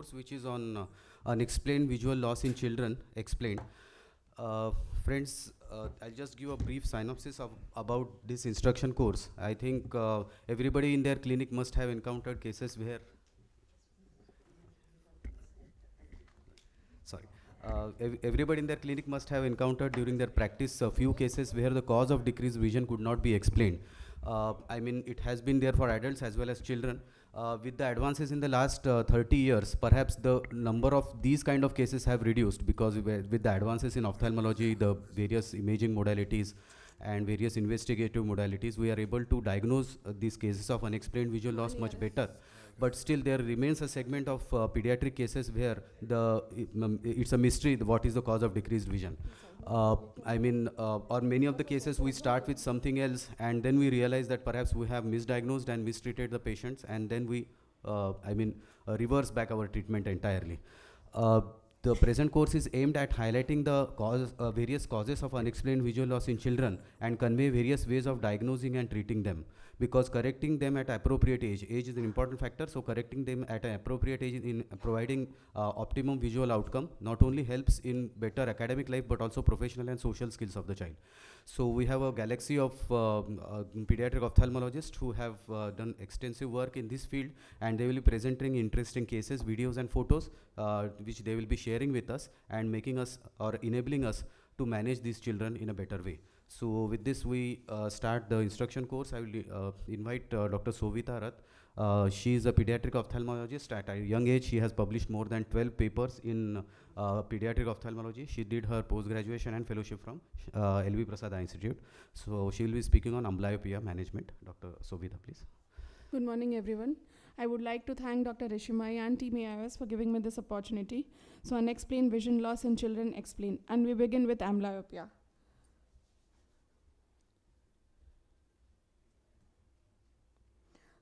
course which is on unexplained visual loss in children, explained. Friends, I'll just give a brief synopsis of about this instruction course. I think everybody in their clinic must have encountered cases where, sorry, everybody in their clinic must have encountered during their practice a few cases where the cause of decreased vision could not be explained. I mean, it has been there for adults as well as children. With the advances in the last 30 years, perhaps the number of these kind of cases have reduced because with the advances in ophthalmology, the various imaging modalities and various investigative modalities, we are able to diagnose these cases of unexplained visual loss much better. But still there remains a segment of pediatric cases where it's a mystery what is the cause of decreased vision. Or many of the cases we start with something else and then we realize that perhaps we have misdiagnosed and mistreated the patients, and then we reverse back our treatment entirely. The present course is aimed at highlighting the various causes of unexplained visual loss in children and convey various ways of diagnosing and treating them, because correcting them at appropriate age is an important factor. So correcting them at an appropriate age in providing optimum visual outcome not only helps in better academic life but also professional and social skills of the child. So we have a galaxy of pediatric ophthalmologists who have done extensive work in this field, and they will be presenting interesting cases, videos and photos which they will be sharing with us and making us or enabling us to manage these children in a better way. So with this we start the instruction course. I will invite Dr. Sovita Rath. She is a pediatric ophthalmologist. At a young age she has published more than 12 papers in pediatric ophthalmology. She did her post-graduation and fellowship from LV Prasad Eye Institute. So she will be speaking on amblyopia management. Dr. Sovita, please. Good morning, everyone. I would like to thank Dr. Rishikesh Mai and Team AIOS for giving me this opportunity. So unexplained vision loss in children explained. And we begin with amblyopia.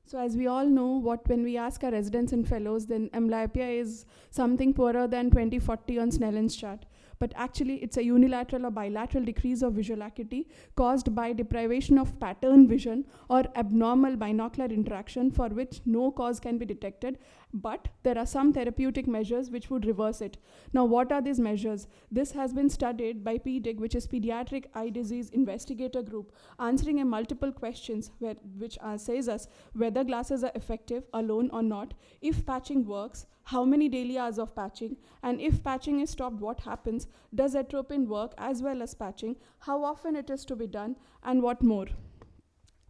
So as we all know, when we ask our residents and fellows, then amblyopia is something poorer than 20/40 on Snellen's chart. But actually, it's a unilateral or bilateral decrease of visual acuity caused by deprivation of pattern vision or abnormal binocular interaction for which no cause can be detected, but there are some therapeutic measures which would reverse it. Now, what are these measures? This has been studied by PDIG, which is Pediatric Eye Disease Investigator Group, answering a multiple questions which says us whether glasses are effective alone or not, if patching works, how many daily hours of patching, and if patching is stopped, what happens, does atropine work as well as patching, how often it is to be done, and what more.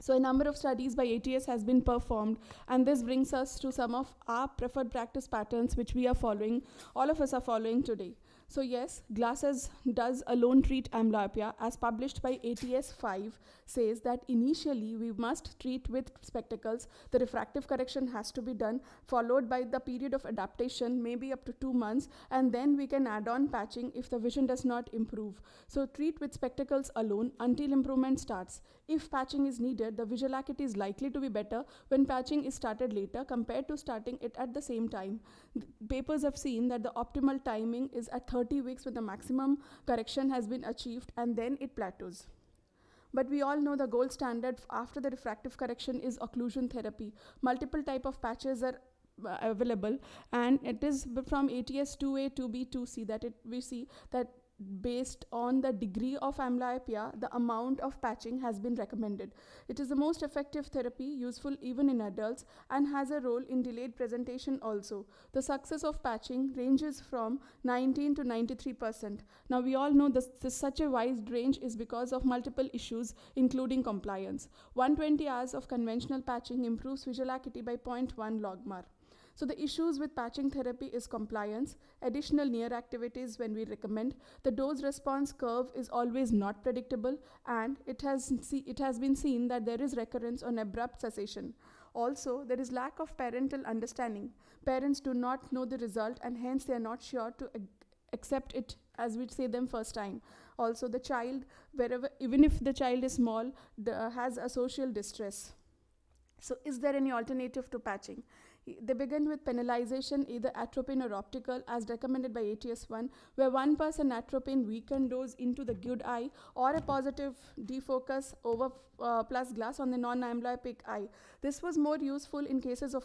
So a number of studies by ATS has been performed, and this brings us to some of our preferred practice patterns which we are following, all of us are following today. So yes, glasses does alone treat amblyopia, as published by ATS 5 says that initially we must treat with spectacles. The refractive correction has to be done, followed by the period of adaptation, maybe up to 2 months, and then we can add on patching if the vision does not improve. So treat with spectacles alone until improvement starts. If patching is needed, the visual acuity is likely to be better when patching is started later compared to starting it at the same time. Papers have seen that the optimal timing is at 30 weeks when the maximum correction has been achieved, and then it plateaus. But we all know the gold standard after the refractive correction is occlusion therapy. Multiple type of patches are available, and it is from ATS 2A, 2B, 2C that we see that based on the degree of amblyopia, the amount of patching has been recommended. It is the most effective therapy, useful even in adults, and has a role in delayed presentation also. The success of patching ranges from 19 to 93%. Now we all know this such a wide range is because of multiple issues, including compliance. 120 hours of conventional patching improves visual acuity by 0.1 logmar. So the issues with patching therapy is compliance, additional near activities when we recommend, the dose response curve is always not predictable, and it has been seen that there is recurrence on abrupt cessation. Also, there is lack of parental understanding. Parents do not know the result, and hence they are not sure to accept it as we say them first time. Also, the child, even if the child is small, has a social distress. So is there any alternative to patching? They begin with penalization, either atropine or optical, as recommended by ATS1, where 1% atropine weakened dose into the good eye, or a positive defocus over plus glass on the non-amblyopic eye. This was more useful in cases of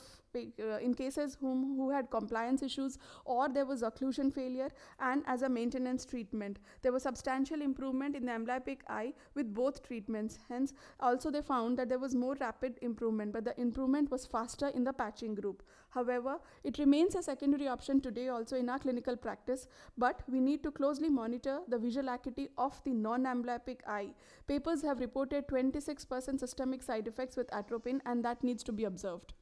who had compliance issues, or there was occlusion failure, and as a maintenance treatment. There was substantial improvement in the amblyopic eye with both treatments. Hence, also they found that there was more rapid improvement, but the improvement was faster in the patching group. However, it remains a secondary option today also in our clinical practice, but we need to closely monitor the visual acuity of the non-amblyopic eye. Papers have reported 26% systemic side effects with atropine, and that needs to be observed.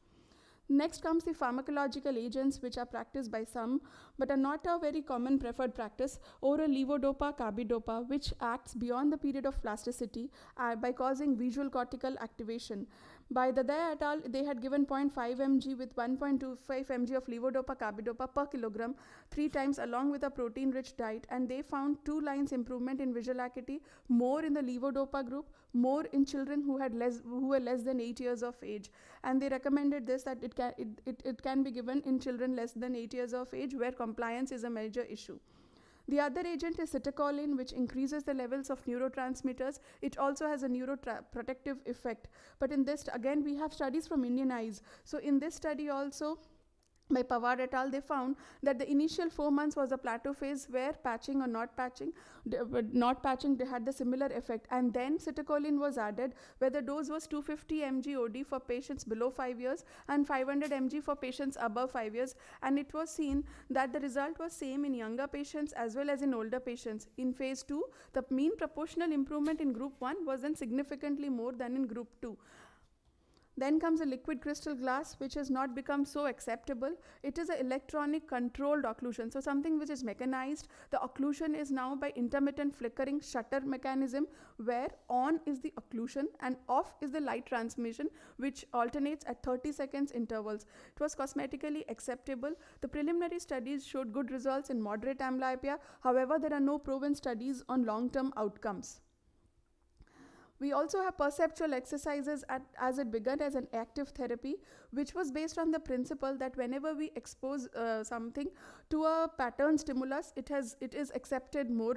Next comes the pharmacological agents, which are practiced by some but are not a very common preferred practice. Oral levodopa carbidopa, which acts beyond the period of plasticity by causing visual cortical activation. By the Daya et al., they had given 0.5 mg with 1.25 mg of levodopa carbidopa per kilogram 3 times along with a protein-rich diet, and they found 2 lines improvement in visual acuity, more in the levodopa group, more in children who were less than 8 years of age. And they recommended this, that it can be given in children less than 8 years of age where compliance is a major issue. The other agent is Cyticolline, which increases the levels of neurotransmitters. It also has a neuroprotective effect. But in this, again, we have studies from Indian eyes. So in this study also, by Pawar et al., they found that the initial 4 months was a plateau phase where patching or not patching, they had the similar effect. And then Cyticolline was added, where the dose was 250 mg OD for patients below 5 years and 500 mg for patients above 5 years. And it was seen that the result was same in younger patients as well as in older patients. In phase 2, the mean proportional improvement in group 1 was then significantly more than in group 2. Then comes a liquid crystal glass, which has not become so acceptable. It is an electronic controlled occlusion, so something which is mechanized. The occlusion is now by intermittent flickering shutter mechanism, where on is the occlusion and off is the light transmission, which alternates at 30 seconds intervals. It was cosmetically acceptable. The preliminary studies showed good results in moderate amblyopia. However, there are no proven studies on long-term outcomes. We also have perceptual exercises as it began as an active therapy, which was based on the principle that whenever we expose something to a pattern stimulus, it is accepted more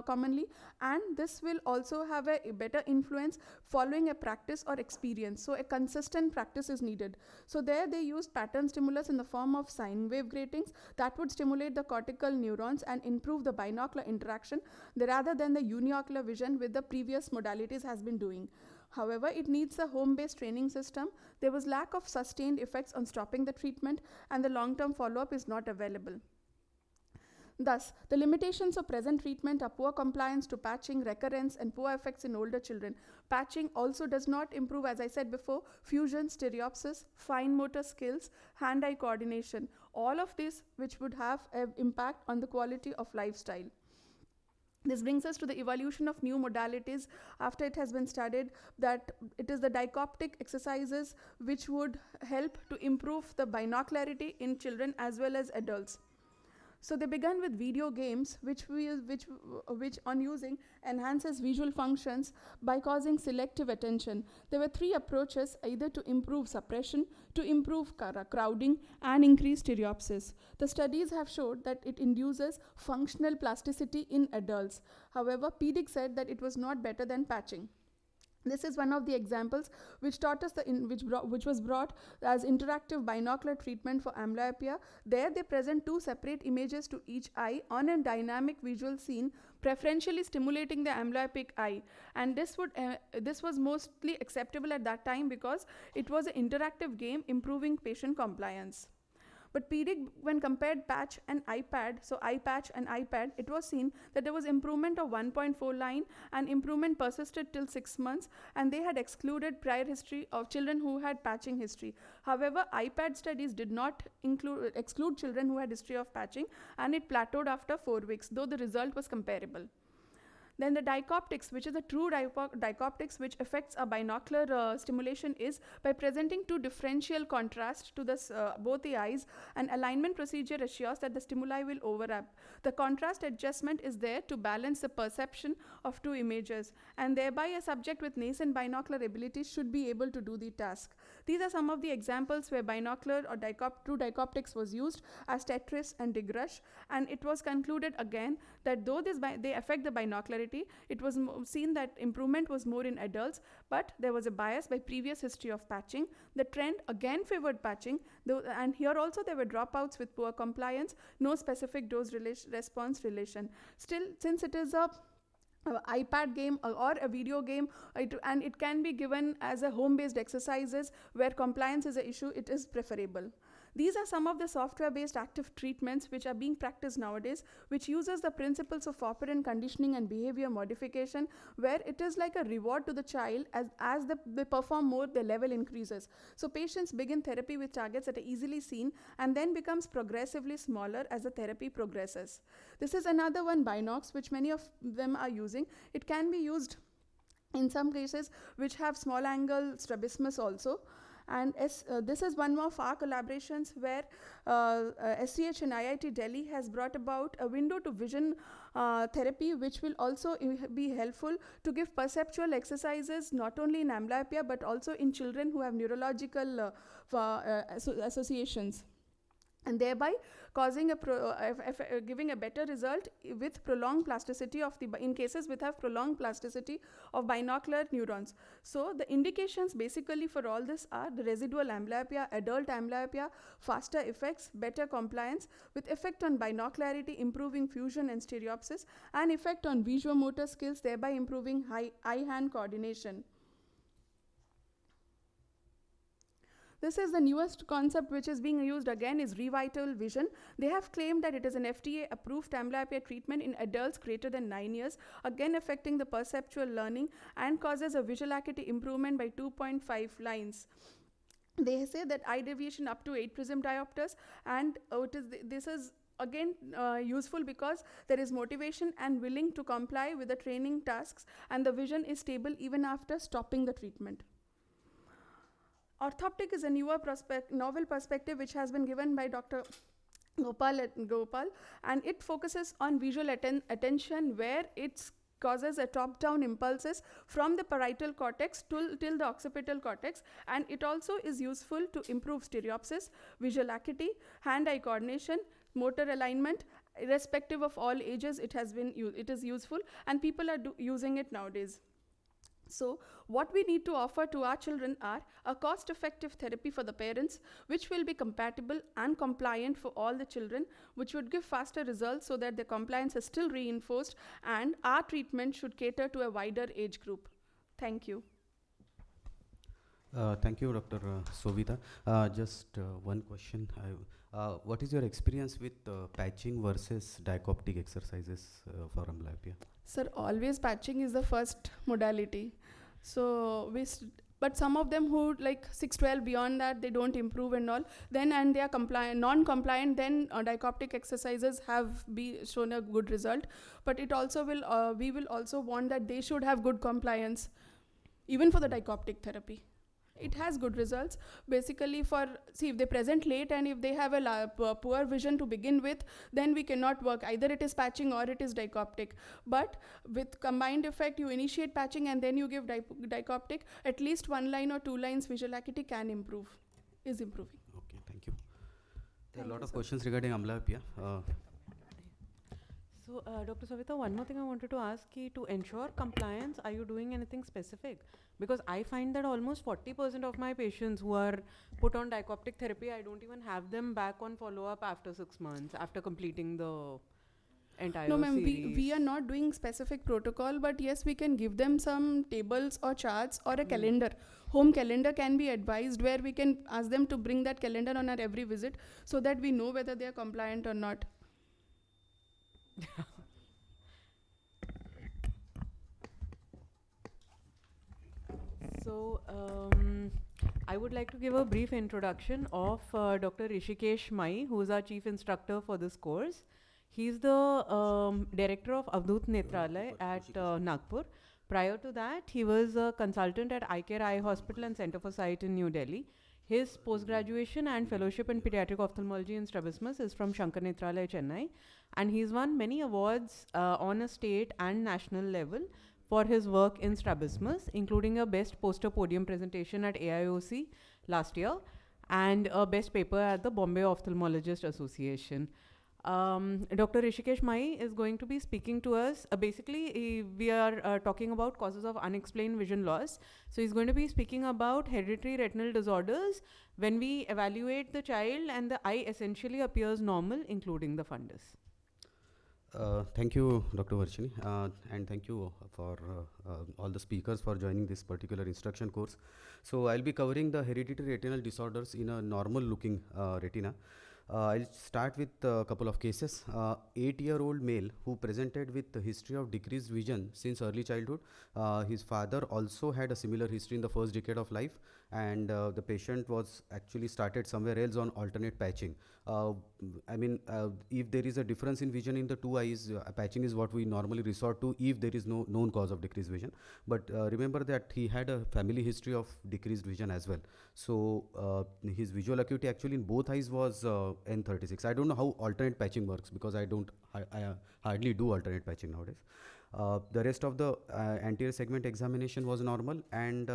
commonly, and this will also have a better influence following a practice or experience. So a consistent practice is needed. So there they used pattern stimulus in the form of sine wave gratings that would stimulate the cortical neurons and improve the binocular interaction rather than the uniocular vision with the previous modalities has been doing. However, it needs a home-based training system. There was lack of sustained effects on stopping the treatment, and the long-term follow-up is not available. Thus, the limitations of present treatment are poor compliance to patching, recurrence, and poor effects in older children. Patching also does not improve, as I said before, fusion, stereopsis, fine motor skills, hand-eye coordination, all of this which would have an impact on the quality of lifestyle. This brings us to the evolution of new modalities after it has been studied that it is the dichoptic exercises which would help to improve the binocularity in children as well as adults. So they began with video games, which on using enhances visual functions by causing selective attention. There were 3 approaches, either to improve suppression, to improve crowding, and increase stereopsis. The studies have showed that it induces functional plasticity in adults. However, Pediatric said that it was not better than patching. This is one of the examples which taught us which was brought as interactive binocular treatment for amblyopia. There they present 2 separate images to each eye on a dynamic visual scene, preferentially stimulating the amblyopic eye. And this was mostly acceptable at that time because it was an interactive game improving patient compliance. But Pediatric, when compared patch and iPad, so iPatch and iPad, it was seen that there was improvement of 1.4 line, and improvement persisted till 6 months, and they had excluded prior history of children who had patching history. However, iPad studies did not exclude children who had history of patching, and it plateaued after 4 weeks, though the result was comparable. Then the dichoptics, which is a true dichoptics which affects a binocular stimulation, is by presenting two differential contrast to both the eyes. An alignment procedure assures that the stimuli will overlap. The contrast adjustment is there to balance the perception of two images, and thereby a subject with nascent binocular abilities should be able to do the task. These are some of the examples where binocular or true dichoptics was used as Tetris and Digrush, and it was concluded again that though they affect the binocularity, it was seen that improvement was more in adults, but there was a bias by previous history of patching. The trend again favored patching, and here also there were dropouts with poor compliance, no specific dose response relation. Still, since it is a iPad game or a video game, and it can be given as a home-based exercises where compliance is an issue, it is preferable. These are some of the software-based active treatments which are being practiced nowadays, which uses the principles of operant conditioning and behavior modification, where it is like a reward to the child as they perform more, the level increases. So patients begin therapy with targets that are easily seen and then becomes progressively smaller as the therapy progresses. This is another one, Binocs, which many of them are using. It can be used in some cases which have small angle strabismus also. And this is one of our collaborations where SCH and IIT Delhi has brought about a window to vision therapy, which will also be helpful to give perceptual exercises not only in amblyopia but also in children who have neurological associations, and thereby causing giving a better result with prolonged plasticity in cases with have prolonged plasticity of binocular neurons. So the indications basically for all this are the residual amblyopia, adult amblyopia, faster effects, better compliance, with effect on binocularity, improving fusion and stereopsis, and effect on visuomotor skills, thereby improving eye-hand coordination. This is the newest concept which is being used again, is Revital Vision. They have claimed that it is an FDA approved amblyopia treatment in adults greater than 9 years, again affecting the perceptual learning and causes a visual acuity improvement by 2.5 lines. They say that eye deviation up to 8 prism diopters, and this is again useful because there is motivation and willing to comply with the training tasks, and the vision is stable even after stopping the treatment. Orthoptic is a novel perspective which has been given by Dr. Gopal, and it focuses on visual attention, where it causes a top-down impulses from the parietal cortex till the occipital cortex, and it also is useful to improve stereopsis, visual acuity, hand-eye coordination, motor alignment. Irrespective of all ages, it is useful, and people are using it nowadays. So what we need to offer to our children are a cost-effective therapy for the parents, which will be compatible and compliant for all the children, which would give faster results so that the compliance is still reinforced, and our treatment should cater to a wider age group. Thank you. Thank you, Dr. Sovita. Just one question. What is your experience with patching versus dichoptic exercises for amblyopia? Sir, always patching is the first modality. So but some of them who like 6-12 beyond that, they don't improve and all, then and they are non-compliant, then dichoptic exercises have shown a good result. But it also will, we will also want that they should have good compliance, even for the dichoptic therapy. It has good results. Basically if they present late and if they have a poor vision to begin with, then we cannot work. Either it is patching or it is dichoptic. But with combined effect, you initiate patching and then you give dichoptic, at least 1 line or 2 lines visual acuity is improving. Okay, thank you. There are a lot of questions regarding amblyopia. So, Dr. Savita, one more thing I wanted to ask you, to ensure compliance, are you doing anything specific? Because I find that almost 40% of my patients who are put on dichoptic therapy, I don't even have them back on follow-up after 6 months, after completing the entire No, ma'am, series. we are not doing specific protocol, but yes, we can give them some tables or charts or a calendar. Home calendar can be advised, where we can ask them to bring that calendar on our every visit so that we know whether they are compliant or not. So, I would like to give a brief introduction of Dr. Rishikesh Mai, who is our chief instructor for this course. He's the director of Avdut Netralay at Nagpur. Prior to that, he was a consultant at Eye Care Eye Hospital and Center for Sight in New Delhi. His post-graduation and fellowship in pediatric ophthalmology and strabismus is from Shankar Netralaya, Chennai. And he's won many awards on a state and national level for his work in strabismus, including a best poster podium presentation at AIOC last year and a best paper at the Bombay Ophthalmologist Association. Dr. Rishikesh Mai is going to be speaking to us. Basically, we are talking about causes of unexplained vision loss. So he's going to be speaking about hereditary retinal disorders when we evaluate the child and the eye essentially appears normal, including the fundus. Thank you, Dr. Varshali, and thank you for all the speakers for joining this particular instruction course. So I'll be covering the hereditary retinal disorders in a normal looking retina. I'll start with a couple of cases. 8-year-old male who presented with a history of decreased vision since early childhood. His father also had a similar history in the first decade of life, and the patient was actually started somewhere else on alternate patching. If there is a difference in vision in the two eyes, patching is what we normally resort to if there is no known cause of decreased vision. But remember that he had a family history of decreased vision as well. So his visual acuity actually in both eyes was N36. I don't know how alternate patching works because I hardly do alternate patching nowadays. The rest of the anterior segment examination was normal, and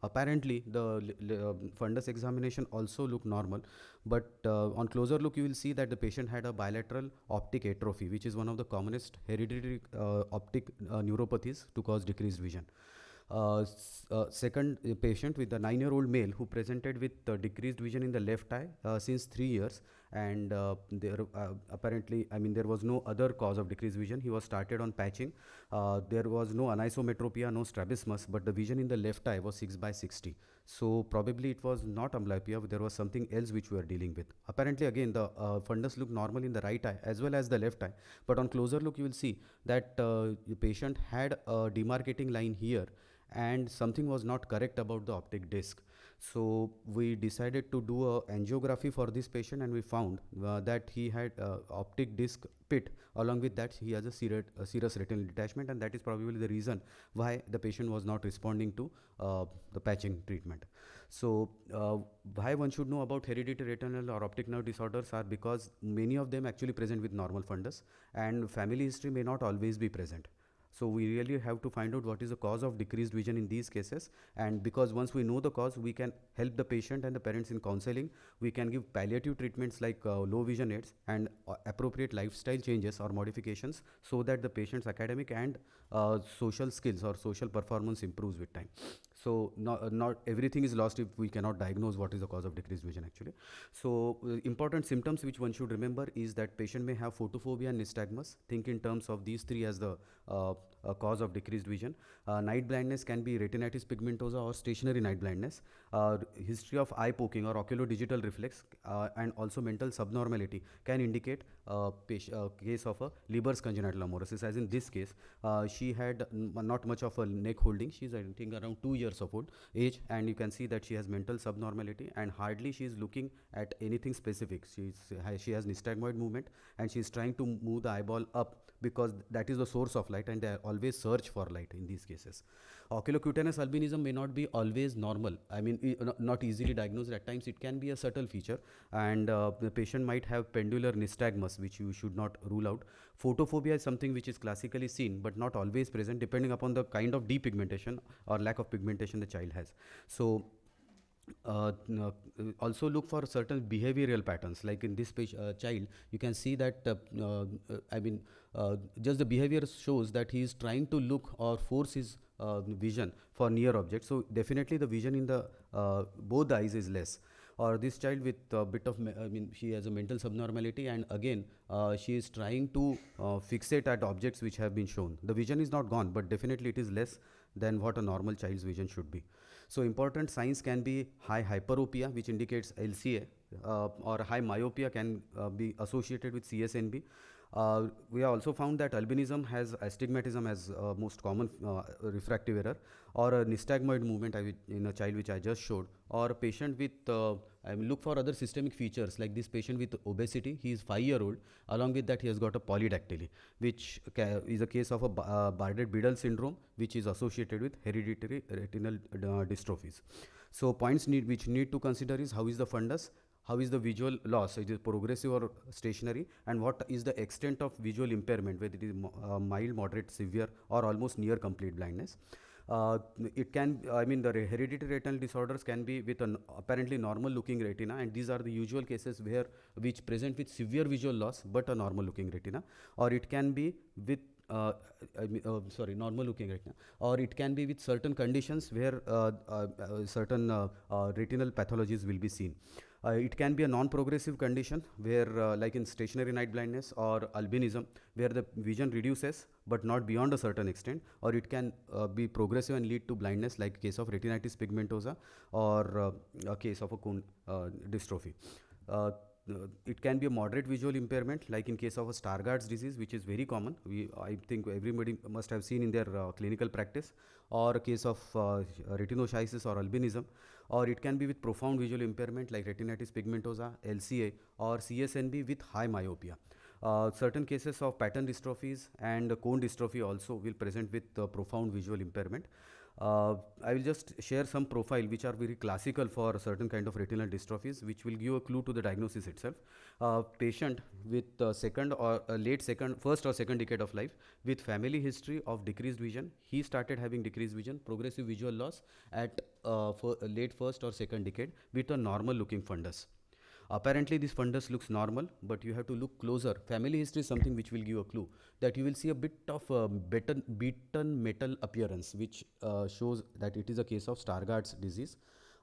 apparently the fundus examination also looked normal. But on closer look, you will see that the patient had a bilateral optic atrophy, which is one of the commonest hereditary optic neuropathies to cause decreased vision. Second patient with a 9-year-old male who presented with decreased vision in the left eye since 3 years, and there apparently, there was no other cause of decreased vision. He was started on patching. There was no anisometropia, no strabismus, but the vision in the left eye was 6/60. So probably it was not amblyopia, there was something else which we are dealing with. Apparently again, the fundus looked normal in the right eye as well as the left eye, but on closer look you will see that the patient had a demarcating line here, and something was not correct about the optic disc. So we decided to do a angiography for this patient, and we found that he had optic disc pit. Along with that, he has a serous retinal detachment, and that is probably the reason why the patient was not responding to the patching treatment. So why one should know about hereditary retinal or optic nerve disorders are because many of them actually present with normal fundus, and family history may not always be present. So we really have to find out what is the cause of decreased vision in these cases, and because once we know the cause, we can help the patient and the parents in counseling. We can give palliative treatments like low vision aids and appropriate lifestyle changes or modifications so that the patient's academic and social skills or social performance improves with time. So not everything is lost if we cannot diagnose what is the cause of decreased vision actually. So important symptoms which one should remember is that patient may have photophobia and nystagmus. Think in terms of these three as the cause of decreased vision. Night blindness can be retinitis pigmentosa or stationary night blindness. History of eye poking or oculodigital reflex and also mental subnormality can indicate case of a Leber's congenital amaurosis. As in this case, she had not much of a neck holding. She's I think around 2 years of age, and you can see that she has mental subnormality and hardly she is looking at anything specific. She has nystagmoid movement, and she is trying to move the eyeball up because that is the source of light, and they always search for light in these cases. Oculocutaneous albinism may not be always normal. Not easily diagnosed. At times it can be a subtle feature, and the patient might have pendular nystagmus, which you should not rule out. Photophobia is something which is classically seen but not always present, depending upon the kind of depigmentation or lack of pigmentation the child has. So also look for certain behavioral patterns, like in this child you can see that just the behavior shows that he is trying to look or force his vision for near objects. So definitely the vision in the both the eyes is less. Or this child with a bit of she has a mental subnormality, and again she is trying to fixate at objects which have been shown. The vision is not gone, but definitely it is less than what a normal child's vision should be. So important signs can be high hyperopia, which indicates LCA, or high myopia can be associated with CSNB. We have also found that albinism has astigmatism as most common refractive error, or a nystagmoid movement in a child which I just showed, or a patient with, I mean, look for other systemic features like this patient with obesity. He is 5-year-old. Along with that, he has got a polydactyly, which is a case of a Bardet-Biedl syndrome, which is associated with hereditary retinal dystrophies. So points which need to consider is how is the fundus, how is the visual loss, it is progressive or stationary, and what is the extent of visual impairment, whether it is mild, moderate, severe, or almost near complete blindness. It can, I mean, the hereditary retinal disorders can be with an apparently normal looking retina, and these are the usual cases which present with severe visual loss but a normal looking retina, or it can be with normal looking retina, or it can be with certain conditions where certain retinal pathologies will be seen. It can be a non-progressive condition where like in stationary night blindness or albinism, where the vision reduces but not beyond a certain extent, or it can be progressive and lead to blindness, like case of retinitis pigmentosa or a case of a cone dystrophy. It can be a moderate visual impairment, like in case of a Stargardt's disease, which is very common. I think everybody must have seen in their clinical practice, or a case of retinoschisis or albinism, or it can be with profound visual impairment like retinitis pigmentosa, LCA, or CSNB with high myopia. Certain cases of pattern dystrophies and cone dystrophy also will present with profound visual impairment. I will just share some profile which are very classical for certain kind of retinal dystrophies, which will give a clue to the diagnosis itself. Patient with first or second decade of life with family history of decreased vision. He started having decreased vision, progressive visual loss at late first or second decade with a normal looking fundus. Apparently this fundus looks normal, but you have to look closer. Family history is something which will give a clue that you will see a bit of beaten metal appearance, which shows that it is a case of Stargardt's disease.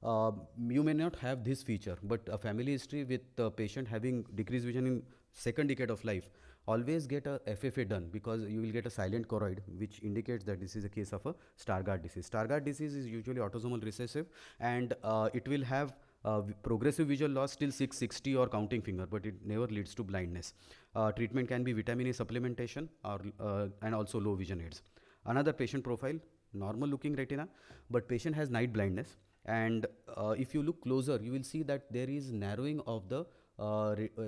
You may not have this feature, but a family history with a patient having decreased vision in second decade of life, always get a FFA done, because you will get a silent choroid, which indicates that this is a case of a Stargardt disease. Stargardt disease is usually autosomal recessive, and it will have progressive visual loss till 660 or counting finger, but it never leads to blindness. Treatment can be vitamin A supplementation or and also low vision aids. Another patient profile, normal looking retina, but patient has night blindness, and if you look closer, you will see that there is narrowing of the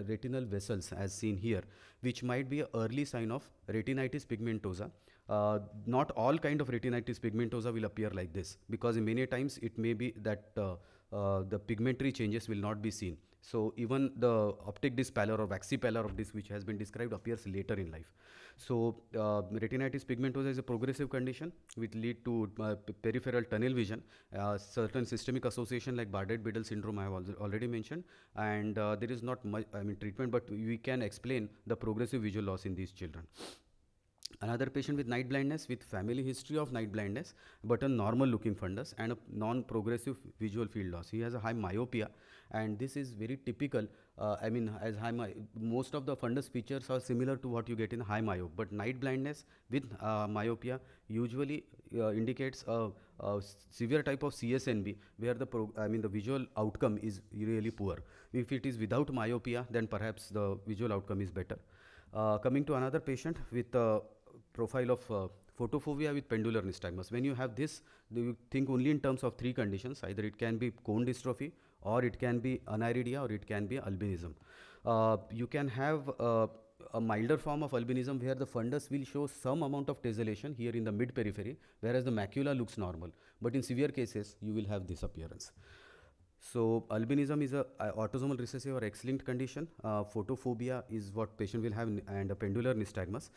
retinal vessels as seen here, which might be an early sign of retinitis pigmentosa. Not all kind of retinitis pigmentosa will appear like this, because in many times it may be that the pigmentary changes will not be seen. So even the optic disc pallor or waxy pallor of this, which has been described, appears later in life. So retinitis pigmentosa is a progressive condition which lead to peripheral tunnel vision, certain systemic association like Bardet-Biedl syndrome I have already mentioned, and there is not much treatment, but we can explain the progressive visual loss in these children. Another patient with night blindness with family history of night blindness, but a normal looking fundus and a non-progressive visual field loss. He has a high myopia, and this is very typical. Most of the fundus features are similar to what you get in high myope, but night blindness with myopia usually indicates a severe type of CSNB, where the visual outcome is really poor. If it is without myopia, then perhaps the visual outcome is better. Coming to another patient with profile of photophobia with pendular nystagmus. When you have this, you think only in terms of three conditions. Either it can be cone dystrophy, or it can be aniridia, or it can be albinism. You can have a milder form of albinism where the fundus will show some amount of tessellation here in the mid periphery, whereas the macula looks normal. But in severe cases, you will have this appearance. So albinism is a autosomal recessive or X-linked condition. Photophobia is what patient will have, and a pendular nystagmus.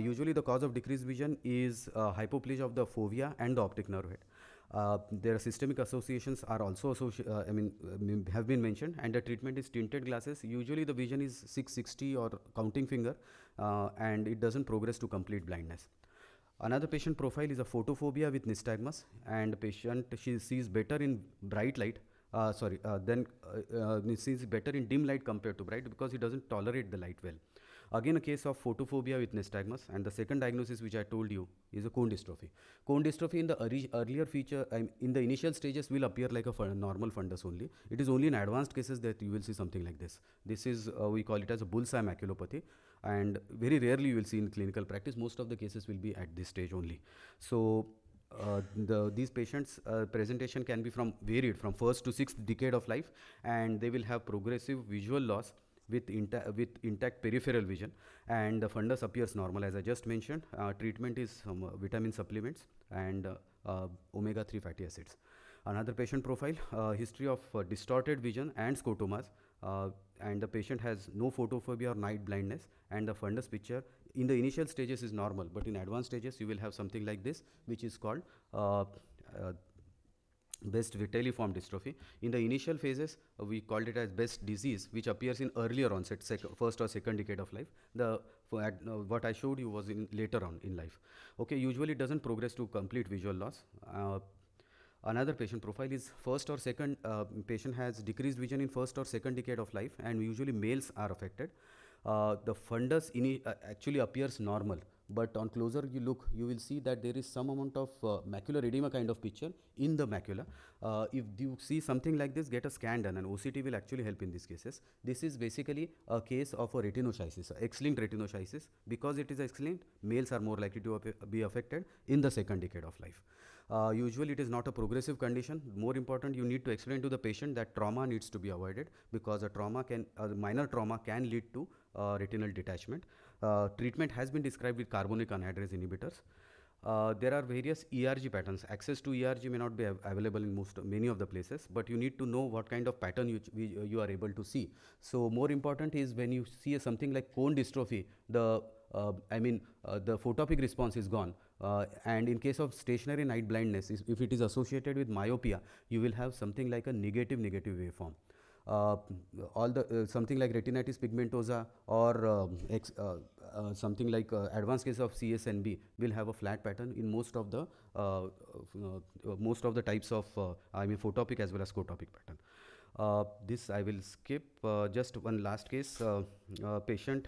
Usually the cause of decreased vision is hypoplasia of the fovea and the optic nerve head. Their systemic associations are also have been mentioned, and the treatment is tinted glasses. Usually the vision is 660 or counting finger, and it doesn't progress to complete blindness. Another patient profile is a photophobia with nystagmus, and she sees better in bright light. Then it sees better in dim light compared to bright, because it doesn't tolerate the light well. Again, a case of photophobia with nystagmus, and the second diagnosis which I told you is a cone dystrophy. Cone dystrophy in the earlier feature, in the initial stages, will appear like a normal fundus only. It is only in advanced cases that you will see something like this. This is, we call it as a bullseye maculopathy, and very rarely you will see in clinical practice. Most of the cases will be at this stage only. So these patients' presentation can be varied from first to sixth decade of life, and they will have progressive visual loss with intact peripheral vision, and the fundus appears normal. As I just mentioned, treatment is vitamin supplements and omega-3 fatty acids. Another patient profile, history of distorted vision and scotomas, and the patient has no photophobia or night blindness, and the fundus picture in the initial stages is normal, but in advanced stages you will have something like this, which is called Best vitelliform dystrophy. In the initial phases, we called it as Best disease, which appears in earlier onset, first or second decade of life. What I showed you was in later on in life. Okay, usually it doesn't progress to complete visual loss. Another patient profile is first or second, patient has decreased vision in first or second decade of life, and usually males are affected. The fundus actually appears normal, but on closer you look, you will see that there is some amount of macular edema kind of picture in the macula. If you see something like this, get a scan done, and OCT will actually help in these cases. This is basically a case of a retinoschisis, X-linked retinoschisis. Because it is X-linked, males are more likely to be affected in the second decade of life. Usually it is not a progressive condition. More important, you need to explain to the patient that trauma needs to be avoided, because a minor trauma can lead to retinal detachment. Treatment has been described with carbonic anhydrase inhibitors. There are various ERG patterns. Access to ERG may not be available in many of the places, but you need to know what kind of pattern you are able to see. So more important is when you see something like cone dystrophy, the photopic response is gone. And in case of stationary night blindness, if it is associated with myopia, you will have something like a negative waveform. Something like retinitis pigmentosa or something like advanced case of CSNB will have a flat pattern in most of the types of photopic as well as scotopic pattern. This I will skip. Just one last case. Patient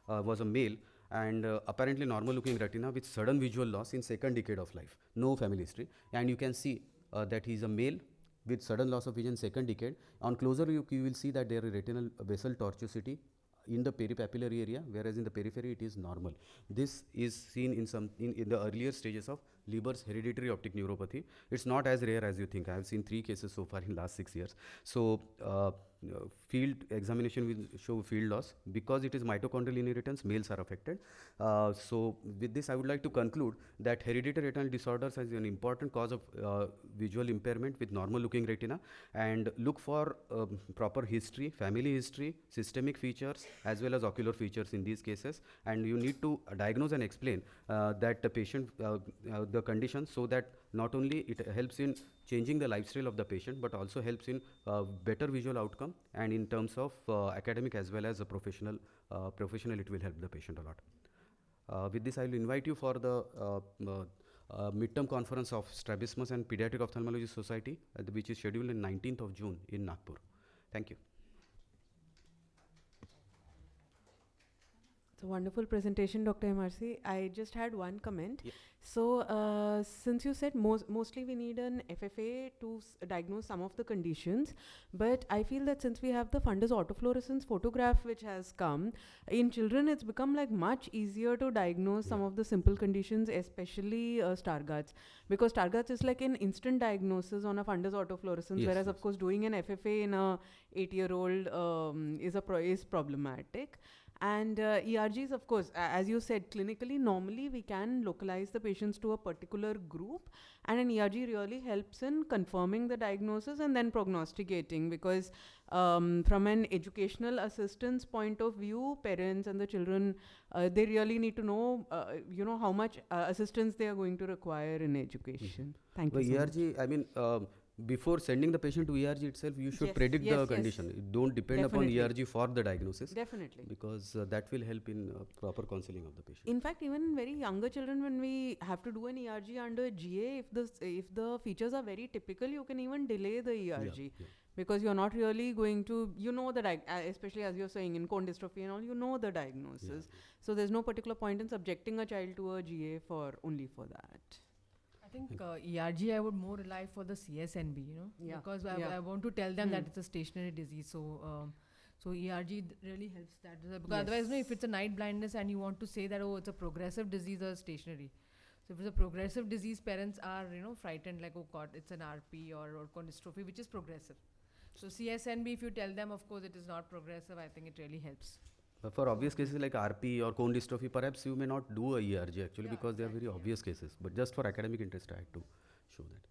was a male, and apparently normal looking retina with sudden visual loss in second decade of life, no family history, and you can see that he is a male with sudden loss of vision second decade. On closer look, you will see that there is retinal vessel tortuosity in the peripapillary area, whereas in the periphery it is normal. This is seen in the earlier stages of Leber's hereditary optic neuropathy. It's not as rare as you think. I have seen 3 cases so far in last 6 years. So field examination will show field loss. Because it is mitochondrial inheritance, males are affected. So with this, I would like to conclude that hereditary retinal disorders is an important cause of visual impairment with normal looking retina, and look for proper history, family history, systemic features as well as ocular features in these cases, and you need to diagnose and explain that the patient the condition, so that not only it helps in changing the lifestyle of the patient, but also helps in better visual outcome, and in terms of academic as well as a professional it will help the patient a lot. With this, I will invite you for the midterm conference of Strabismus and Pediatric Ophthalmology Society, which is scheduled on 19th of June in Nagpur. Thank you. It's a wonderful presentation, Dr. MRC. I just had one comment. Yeah. So, since you said mostly we need an FFA to diagnose some of the conditions, but I feel that since we have the fundus autofluorescence photograph which has come, in children it's become like much easier to diagnose some of the simple conditions, especially Stargardt's, because Stargardt's is like an instant diagnosis on a fundus autofluorescence, whereas of course doing an FFA in a 8-year-old is problematic. And ERGs, of course, as you said, clinically, normally we can localize the patients to a particular group, and an ERG really helps in confirming the diagnosis and then prognosticating, because from an educational assistance point of view, parents and the children, they really need to know, how much assistance they are going to require in education. Thank you so ERG, much. Before sending the patient to ERG itself, you should predict the condition. Don't depend upon ERG for the diagnosis. Definitely. Because that will help in proper counseling of the patient. In fact, even very younger children, when we have to do an ERG under GA, if the features are very typical, you can even delay the ERG. because you're not really going to, especially as you're saying in cone dystrophy and all, you know the diagnosis. So there's no particular point in subjecting a child to a GA only for that. I think ERG I would more rely for the CSNB, because I want to tell them that it's a stationary disease. So ERG really helps that, because otherwise, if it's a night blindness and you want to say that, oh, it's a progressive disease or stationary. So if it's a progressive disease, parents are, frightened, like, oh God, it's an RP or cone dystrophy, which is progressive. So CSNB, if you tell them, of course, it is not progressive, I think it really helps. For obvious cases like RP or cone dystrophy, perhaps you may not do a ERG actually, because they are very obvious cases. But just for academic interest, I had to show that.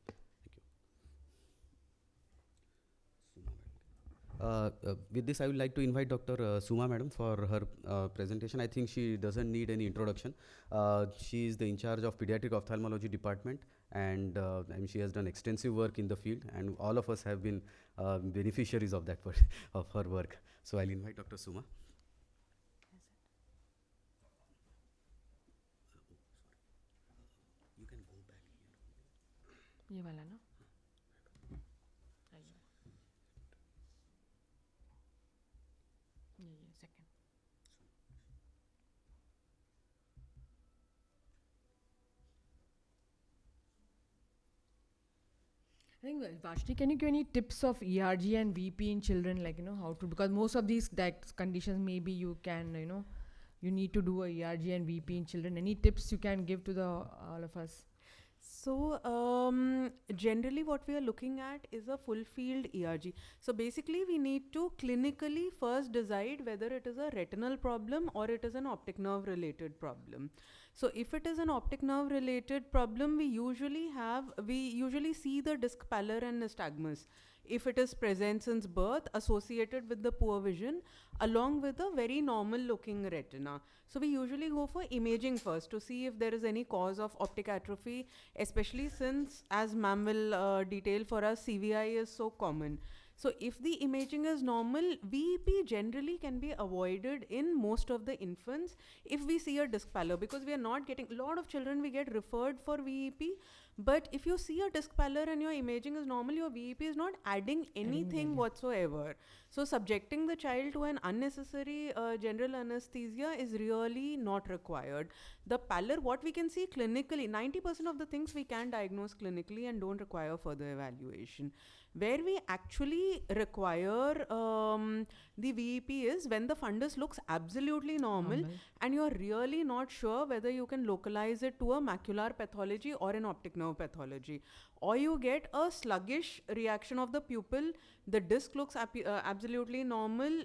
Thank you. With this, I would like to invite Dr. Suma madam for her presentation. I think she doesn't need any introduction. She is the in charge of Pediatric Ophthalmology Department, and she has done extensive work in the field, and all of us have been beneficiaries of that of her work. So I'll invite Dr. Suma. You can go back here. ये वाला ना? Second. I think, Varshali, can you give any tips of ERG and VP in children, like, how to, because most of these conditions, maybe you can, you need to do a ERG and VP in children. Any tips you can give to all of us? So generally what we are looking at is a full field ERG. So basically we need to clinically first decide whether it is a retinal problem or it is an optic nerve related problem. So if it is an optic nerve related problem, we usually see the disc pallor and nystagmus, if it is present since birth, associated with the poor vision, along with a very normal looking retina. So we usually go for imaging first to see if there is any cause of optic atrophy, especially since, as ma'am will detail for us, CVI is so common. So if the imaging is normal, VEP generally can be avoided in most of the infants if we see a disc pallor, because we are not getting, a lot of children we get referred for VEP, but if you see a disc pallor and your imaging is normal, your VEP is not adding anything whatsoever. So subjecting the child to an unnecessary general anesthesia is really not required. The pallor, what we can see clinically, 90% of the things we can diagnose clinically and don't require further evaluation. Where we actually require the VEP is when the fundus looks absolutely normal and you're really not sure whether you can localize it to a macular pathology or an optic nerve pathology. Or you get a sluggish reaction of the pupil, the disc looks absolutely normal,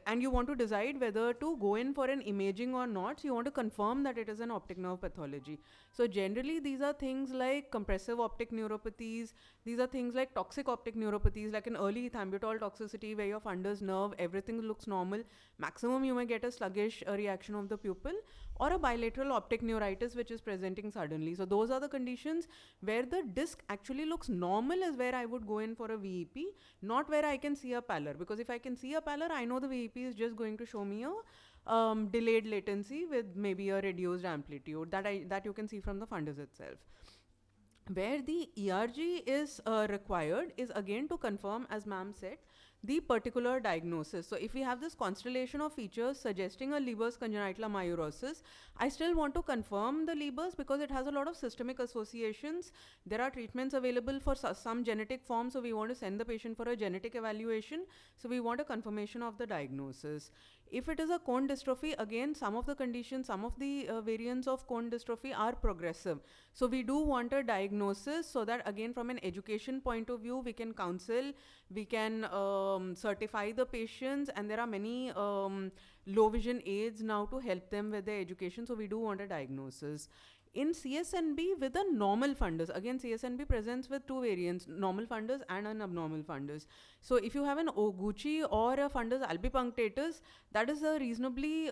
and you want to decide whether to go in for an imaging or not. So you want to confirm that it is an optic nerve pathology. So generally these are things like compressive optic neuropathies, these are things like toxic optic neuropathies, like an early ethambutol toxicity where your fundus nerve, everything looks normal. Maximum you may get a sluggish reaction of the pupil, or a bilateral optic neuritis which is presenting suddenly. So those are the conditions where the disc actually looks normal is where I would go in for a VEP, not where I can see a pallor. Because if I can see a pallor, I know the VEP is just going to show me a delayed latency with maybe a reduced amplitude that you can see from the fundus itself. Where the ERG is required is again to confirm, as ma'am said, the particular diagnosis. So if we have this constellation of features suggesting a Leber's congenital amaurosis, I still want to confirm the Leber's because it has a lot of systemic associations. There are treatments available for some genetic forms, so we want to send the patient for a genetic evaluation. So we want a confirmation of the diagnosis. If it is a cone dystrophy, again, some of the conditions, some of the variants of cone dystrophy are progressive. So we do want a diagnosis so that, again, from an education point of view, we can counsel, we can certify the patients, and there are many low vision aids now to help them with their education. So we do want a diagnosis. In CSNB with a normal fundus, again CSNB presents with two variants, normal fundus and an abnormal fundus. So if you have an Oguchi or a fundus albipunctatus, that is a reasonably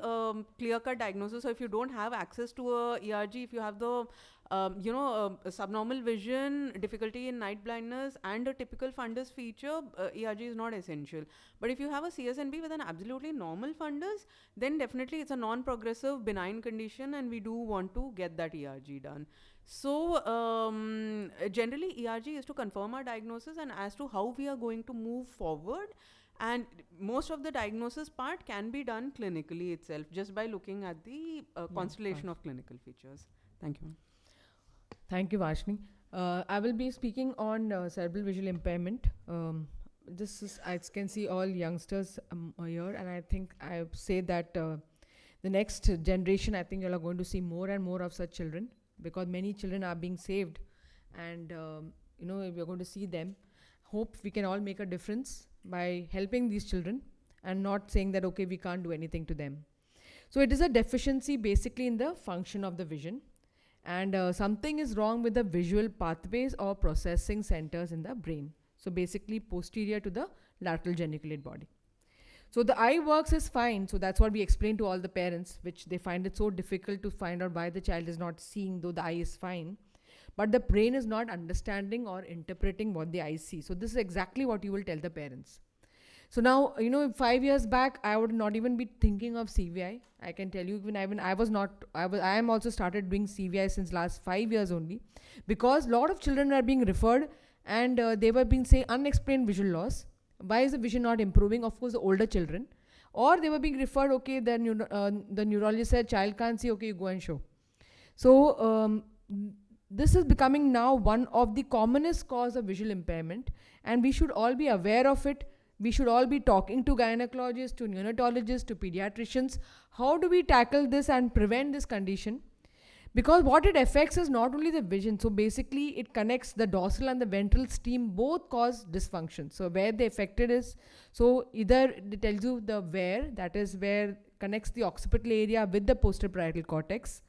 clear-cut diagnosis. So if you don't have access to a ERG, if you have the subnormal vision, difficulty in night blindness, and a typical fundus feature, ERG is not essential. But if you have a CSNB with an absolutely normal fundus, then definitely it's a non-progressive benign condition, and we do want to get that ERG done. So generally ERG is to confirm our diagnosis and as to how we are going to move forward. And most of the diagnosis part can be done clinically itself, just by looking at the constellation of clinical features. Thank you. Thank you, Varshini. I will be speaking on cerebral visual impairment. This is, I can see all youngsters here, and I think I say that the next generation, I think you are going to see more and more of such children, because many children are being saved, and we are going to see them. Hope we can all make a difference by helping these children and not saying that, okay, we can't do anything to them. So it is a deficiency basically in the function of the vision, and something is wrong with the visual pathways or processing centers in the brain. So basically posterior to the lateral geniculate body. So the eye works is fine, so that's what we explain to all the parents, which they find it so difficult to find out why the child is not seeing, though the eye is fine. But the brain is not understanding or interpreting what the eye sees. So this is exactly what you will tell the parents. So now, 5 years back, I would not even be thinking of CVI. I can tell you, I am also started doing CVI since last 5 years only, because a lot of children are being referred and they were being saying unexplained visual loss. Why is the vision not improving? Of course, the older children. Or they were being referred, okay, the neurologist said child can't see, okay, you go and show. So this is becoming now one of the commonest cause of visual impairment, and we should all be aware of it. We should all be talking to gynecologists, to neonatologists, to pediatricians. How do we tackle this and prevent this condition? Because what it affects is not only the vision. So basically it connects the dorsal and the ventral stream, both cause dysfunction. So where the affected is, so either it tells you the where, that is where connects the occipital area with the posterior parietal cortex,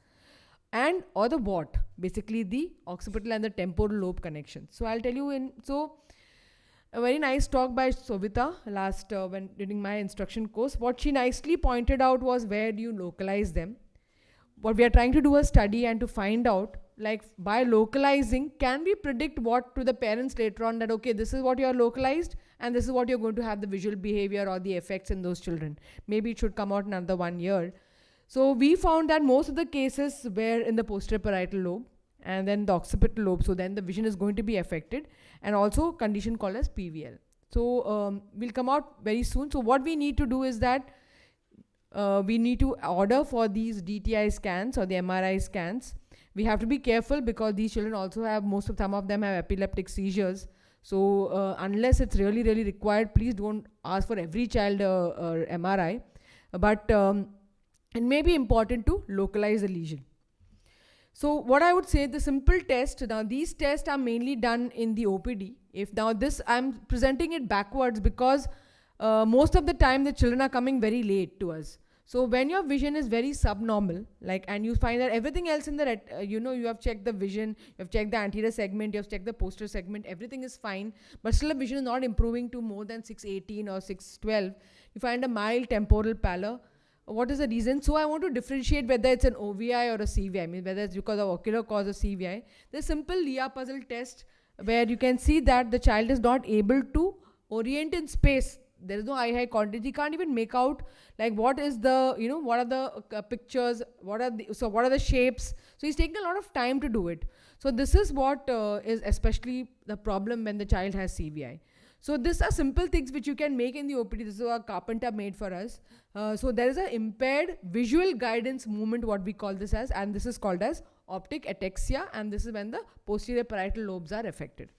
and or the what, basically the occipital and the temporal lobe connection. So I'll tell you a very nice talk by Sovita last during my instruction course. What she nicely pointed out was, where do you localize them? What we are trying to do a study and to find out, like by localizing, can we predict what to the parents later on, that okay, this is what you are localized and this is what you're going to have the visual behavior or the effects in those children. Maybe it should come out in another 1 year. So we found that most of the cases were in the posterior parietal lobe and then the occipital lobe. So then the vision is going to be affected, and also condition called as PVL. So we'll come out very soon. So what we need to do is that we need to order for these DTI scans or the MRI scans. We have to be careful because these children also have, some of them have epileptic seizures. So unless it's really, really required, please don't ask for every child MRI. But it may be important to localize the lesion. So what I would say, the simple test, now these tests are mainly done in the OPD. If now this, I'm presenting it backwards because most of the time the children are coming very late to us. So when your vision is very subnormal, and you find that everything else in the, you have checked the vision, you have checked the anterior segment, you have checked the posterior segment, everything is fine, but still the vision is not improving to more than 618 or 612. You find a mild temporal pallor. What is the reason? So I want to differentiate whether it's an OVI or a CVI, I mean whether it's because of ocular cause or CVI. There's a simple Lia puzzle test where you can see that the child is not able to orient in space. There is no eye-high contact. He can't even make out what is the, what are the pictures, what are the shapes. So he's taking a lot of time to do it. So this is what is especially the problem when the child has CVI. So these are simple things which you can make in the OPD. This is what carpenter made for us. So there is an impaired visual guidance movement, what we call this as, and this is called as optic ataxia, and this is when the posterior parietal lobes are affected.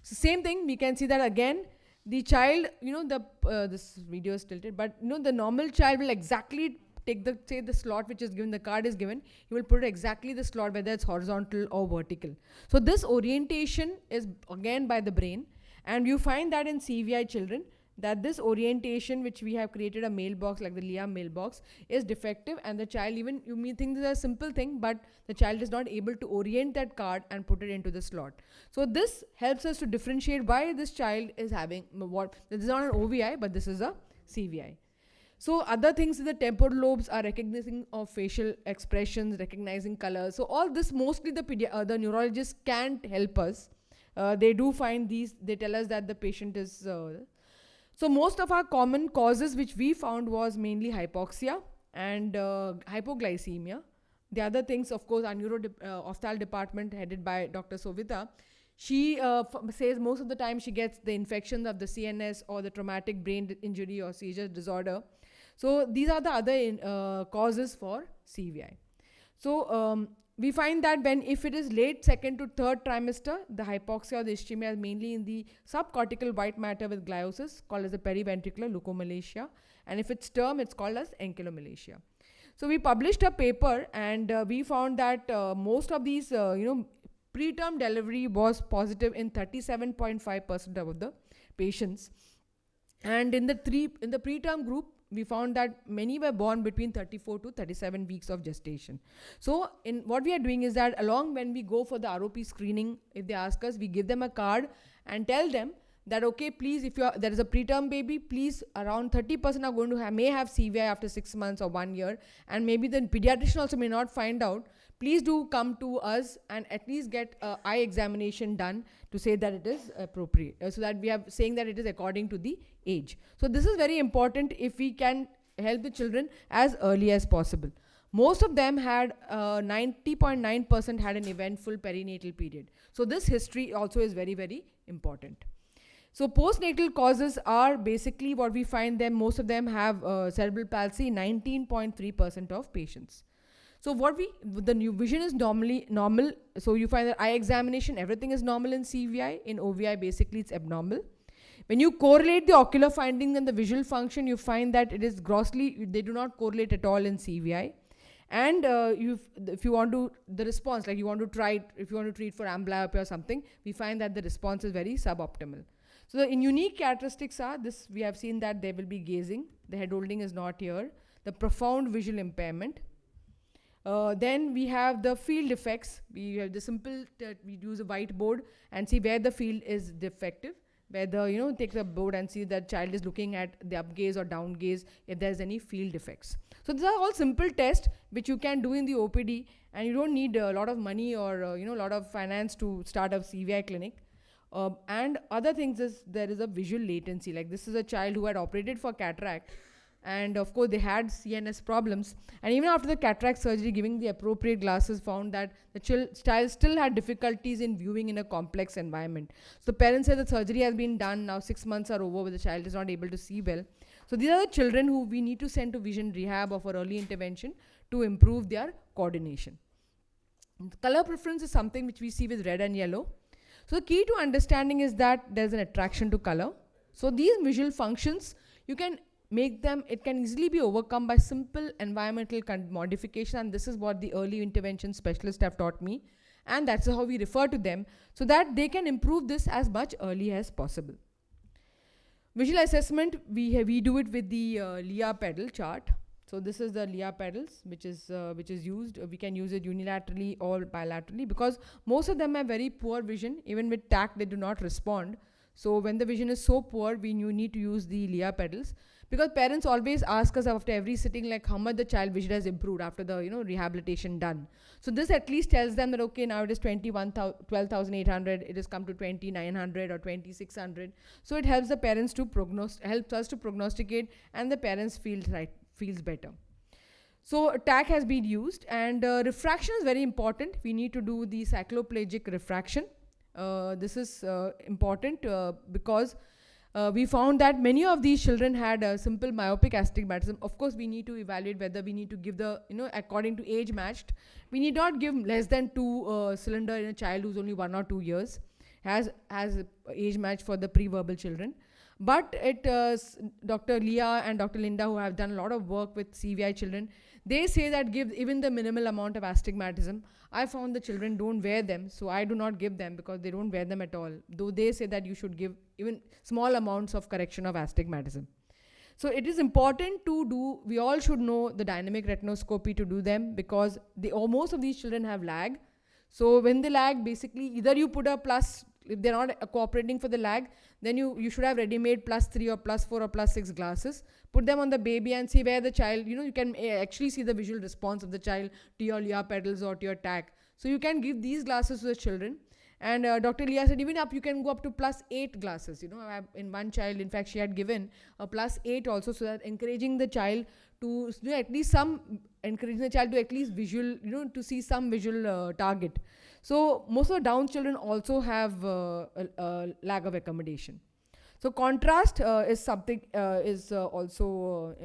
So same thing, we can see that again, the child, this video is tilted, but the normal child will exactly take the slot which is given, the card is given, he will put exactly the slot, whether it's horizontal or vertical. So this orientation is again by the brain. And you find that in CVI children, that this orientation which we have created a mailbox like the Lia mailbox is defective, and the child, even you may think this is a simple thing, but the child is not able to orient that card and put it into the slot. So this helps us to differentiate why this child is having this is not an OVI, but this is a CVI. So other things in the temporal lobes are recognizing of facial expressions, recognizing colors. So all this mostly the neurologists can't help us. They do find these, they tell us that the patient is... so most of our common causes which we found was mainly hypoxia and hypoglycemia. The other things, of course, our ophthalmic department headed by Dr. Sovita, she says most of the time she gets the infection of the CNS or the traumatic brain injury or seizure disorder. So these are the other causes for CVI. So we find that if it is late second to third trimester, the hypoxia or the ischemia is mainly in the subcortical white matter with gliosis, called as the periventricular leukomalacia. And if it's term, it's called as ankylomalacia. So we published a paper, and we found that most of these, preterm delivery was positive in 37.5% of the patients. And in the preterm group, we found that many were born between 34 to 37 weeks of gestation. So what we are doing is that along when we go for the ROP screening, if they ask us, we give them a card and tell them that, okay, please, if there is a preterm baby, please, around 30% are going to may have CVI after 6 months or 1 year, and maybe the pediatrician also may not find out. Please do come to us and at least get an eye examination done to say that it is appropriate, so that we are saying that it is according to the age. So this is very important if we can help the children as early as possible. Most of them had 90.9% had an eventful perinatal period. So this history also is very, very important. So postnatal causes are basically what we find them, most of them have cerebral palsy, 19.3% of patients. So the new vision is normally normal. So you find that eye examination, everything is normal in CVI. In OVI, basically it's abnormal. When you correlate the ocular findings and the visual function, you find that it is they do not correlate at all in CVI. And if you want to, the response, like you want to try it, if you want to treat for amblyopia or something, we find that the response is very suboptimal. So the unique characteristics are this: we have seen that there will be gazing, the head holding is not here, the profound visual impairment. Then we have the field effects. We have the simple, we use a whiteboard and see where the field is defective, where take the board and see that child is looking at the up gaze or down gaze, if there's any field defects. So these are all simple tests which you can do in the OPD, and you don't need a lot of money or a lot of finance to start a CVI clinic. And other things is there is a visual latency. Like this is a child who had operated for cataract, and of course they had CNS problems, and even after the cataract surgery, giving the appropriate glasses, found that the child still had difficulties in viewing in a complex environment. So the parents said the surgery has been done, now 6 months are over, but the child is not able to see well. So these are the children who we need to send to vision rehab or for early intervention to improve their coordination. Color preference is something which we see with red and yellow. So the key to understanding is that there's an attraction to color. So these visual functions, you can make them, it can easily be overcome by simple environmental modification, and this is what the early intervention specialists have taught me, and that's how we refer to them, so that they can improve this as much early as possible. Visual assessment, we do it with the LIA pedal chart. So this is the LIA pedals which is used. We can use it unilaterally or bilaterally, because most of them have very poor vision. Even with TAC they do not respond. So when the vision is so poor, you need to use the LIA pedals, because parents always ask us after every sitting like how much the child vision has improved after the rehabilitation done. So this at least tells them that okay, now it is 12,800, it has come to 2,900 or 2,600. So it helps the parents to helps us to prognosticate, and the parents feels better. So TAC has been used, and refraction is very important. We need to do the cycloplegic refraction. This is important because we found that many of these children had a simple myopic astigmatism. Of course, we need to evaluate whether we need to give the, according to age matched. We need not give less than 2 cylinder in a child who's only 1 or 2 years, has age match for the pre-verbal children. But Dr. Leah and Dr. Linda, who have done a lot of work with CVI children, they say that give even the minimal amount of astigmatism. I found the children don't wear them, so I do not give them because they don't wear them at all. Though they say that you should give even small amounts of correction of astigmatism. So it is important to do, we all should know the dynamic retinoscopy to do them, because most of these children have lag. So when they lag, basically either you put a plus, if they're not cooperating for the lag, then you should have ready-made +3 or +4 or +6 glasses, put them on the baby and see where the child, you can actually see the visual response of the child to your Leah pedals or to your tack. So you can give these glasses to the children. And Dr. Leah said even you can go up to +8 glasses. In one child, in fact, she had given a +8 also, so that encouraging the child to encouraging the child to at least visual, to see some visual target. So most of the Down children also have a lack of accommodation. So contrast is something is also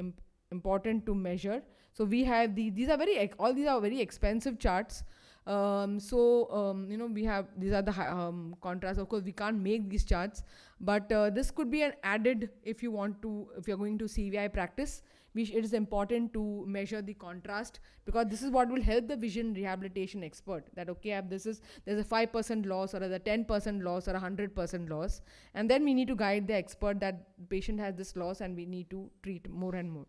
important to measure. So we have these are all these are very expensive charts. We have these are the contrasts. Of course, we can't make these charts, but this could be an added if you're going to CVI practice. It is important to measure the contrast, because this is what will help the vision rehabilitation expert, that okay, there's a 5% loss or a 10% loss or 100% loss, and then we need to guide the expert that the patient has this loss and we need to treat more and more.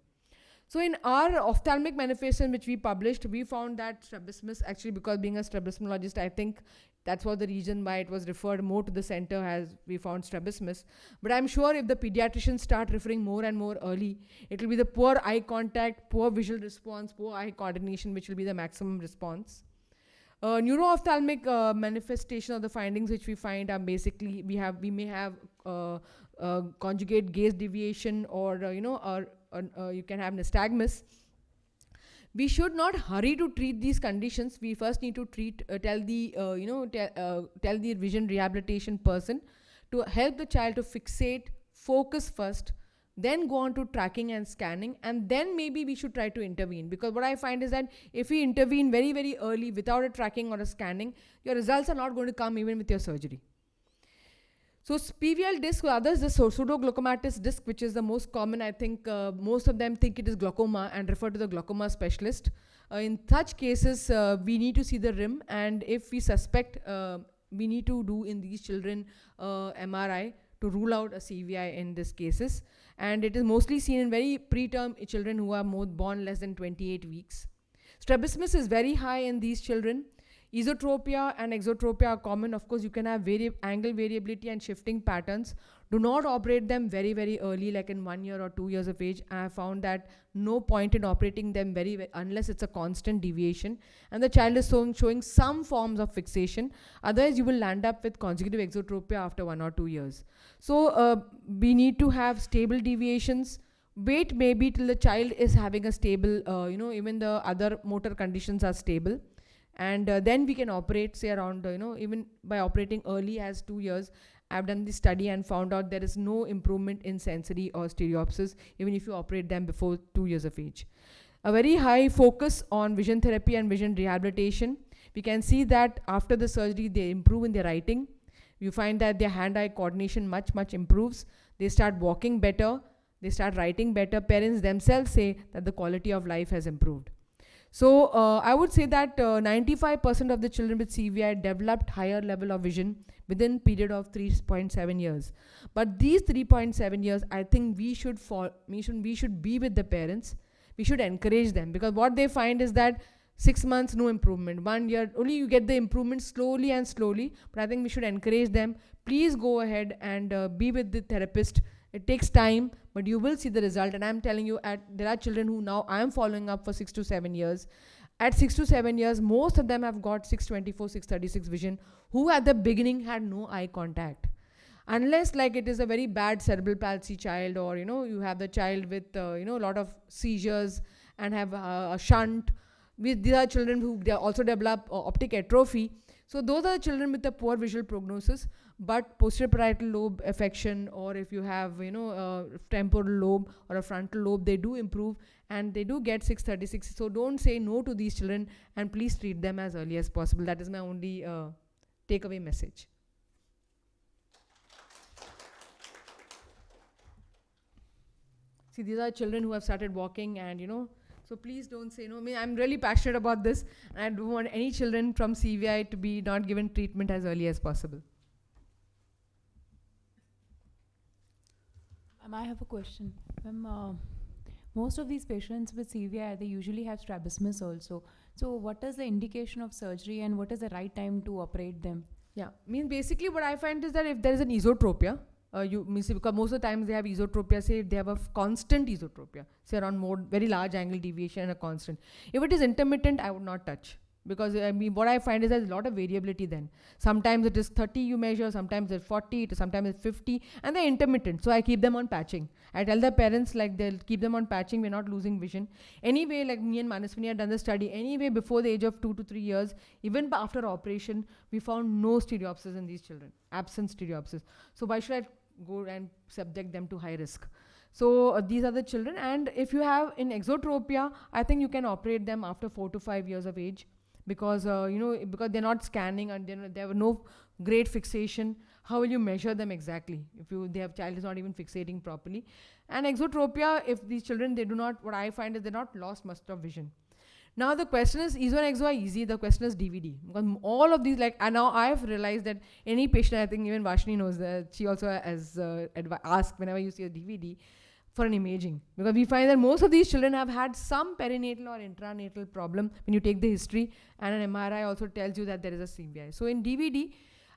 So in our ophthalmic manifestation which we published, we found that strabismus, actually because being a strabismologist, I think that's what the reason why it was referred more to the center, as we found strabismus. But I'm sure if the pediatricians start referring more and more early, it will be the poor eye contact, poor visual response, poor eye coordination, which will be the maximum response. Neuro-ophthalmic manifestation of the findings which we find are basically, we may have conjugate gaze deviation, or you can have nystagmus. We should not hurry to treat these conditions. We first need to tell the vision rehabilitation person to help the child to fixate, focus first, then go on to tracking and scanning, and then maybe we should try to intervene. Because what I find is that if we intervene very, very early without a tracking or a scanning, your results are not going to come even with your surgery. So PVL disc, others, the pseudoglucomatous disc, which is the most common. I think most of them think it is glaucoma and refer to the glaucoma specialist. In such cases, we need to see the rim, and if we suspect, we need to do in these children MRI to rule out a CVI in these cases. And it is mostly seen in very preterm children who are born less than 28 weeks. Strabismus is very high in these children. Isotropia and exotropia are common. Of course, you can have angle variability and shifting patterns. Do not operate them very, very early, like in 1 year or 2 years of age. I have found that no point in operating them unless it's a constant deviation and the child is showing some forms of fixation. Otherwise, you will land up with conjugative exotropia after 1 or 2 years. So we need to have stable deviations. Wait maybe till the child is having a stable, even the other motor conditions are stable. And then we can operate, say around, even by operating early as 2 years. I've done this study and found out there is no improvement in sensory or stereopsis, even if you operate them before 2 years of age. A very high focus on vision therapy and vision rehabilitation. We can see that after the surgery, they improve in their writing. You find that their hand-eye coordination much improves. They start walking better. They start writing better. Parents themselves say that the quality of life has improved. So I would say that 95% of the children with CVI developed higher level of vision within a period of 3.7 years. But these 3.7 years, I think we should be with the parents. We should encourage them, because what they find is that 6 months, no improvement. 1 year, only you get the improvement slowly and slowly. But I think we should encourage them. Please go ahead and be with the therapist. It takes time, but you will see the result. And I'm telling you, there are children who now I am following up for 6 to 7 years. At 6 to 7 years, most of them have got 624, 636 vision, who at the beginning had no eye contact. Unless like it is a very bad cerebral palsy child, or you have the child with a lot of seizures and have a shunt. These are children who also develop optic atrophy. So those are the children with a poor visual prognosis. But posterior parietal lobe affection, or if you have temporal lobe or a frontal lobe, they do improve and they do get 636. So don't say no to these children, and please treat them as early as possible. That is my only takeaway message. See, these are children who have started walking, and so please don't say no. I'm really passionate about this, and I don't want any children from CVI to be not given treatment as early as possible. I have a question. Most of these patients with CVI, they usually have strabismus also. So what is the indication of surgery, and what is the right time to operate them? Yeah, basically what I find is that if there is an esotropia, because most of the times they have esotropia, say they have a constant esotropia, say around more very large angle deviation and a constant. If it is intermittent, I would not touch, because what I find is there's a lot of variability then. Sometimes it is 30 you measure, sometimes it's 40, sometimes it's 50, and they're intermittent, so I keep them on patching. I tell the parents they'll keep them on patching, we're not losing vision. Anyway, me and Manaswini had done the study, anyway before the age of 2 to 3 years, even after operation, we found no stereopsis in these children, absent stereopsis. So why should I go and subject them to high risk? So these are the children. And if you have in exotropia, I think you can operate them after 4 to 5 years of age, because because they're not scanning and they have no great fixation. How will you measure them exactly if they have child is not even fixating properly? And exotropia, if these children, they do not, what I find is they're not lost much of vision. Now the question is, ESO and EXO are easy, the question is DVD. Because all of these, and now I've realized that any patient, I think even Varshali knows that, she also has asked whenever you see a DVD for an imaging. Because we find that most of these children have had some perinatal or intranatal problem when you take the history, and an MRI also tells you that there is a CVI. So in DVD,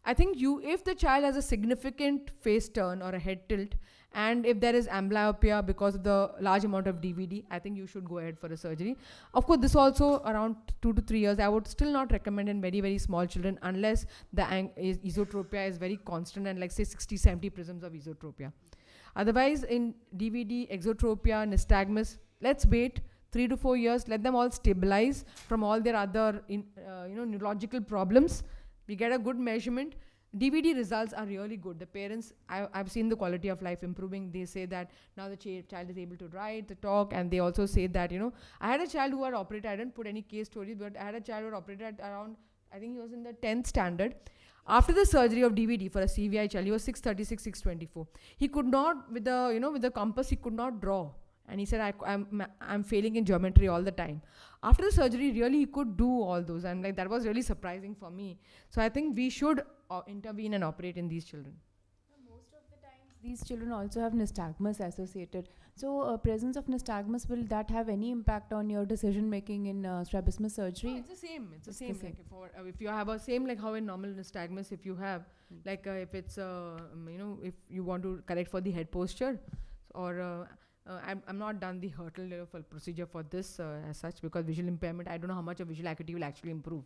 I think if the child has a significant face turn or a head tilt, and if there is amblyopia because of the large amount of DVD, I think you should go ahead for a surgery. Of course, this also around 2 to 3 years. I would still not recommend in very, very small children unless the esotropia is very constant and say 60-70 prisms of esotropia. Otherwise, in DVD, exotropia, nystagmus, let's wait 3 to 4 years, let them all stabilize from all their other neurological problems. We get a good measurement. DVD results are really good. The parents, I've seen the quality of life improving. They say that now the child is able to write, to talk, and they also say that, I had a child who had operated, I didn't put any case stories, but I had a child who had operated at around, I think he was in the 10th standard. After the surgery of DVD for a CVI child, he was 636, 624. He could not, with the compass, he could not draw. And he said, I'm failing in geometry all the time. After the surgery, really, he could do all those. And that was really surprising for me. So I think we should intervene and operate in these children. Most of the times, these children also have nystagmus associated. So presence of nystagmus, will that have any impact on your decision making in strabismus surgery? No, it's the same. It's the same. If you have a same like how in normal nystagmus, if you have if it's if you want to correct for the head posture, or I'm not done the Hertel procedure for this as such, because visual impairment, I don't know how much of visual acuity will actually improve.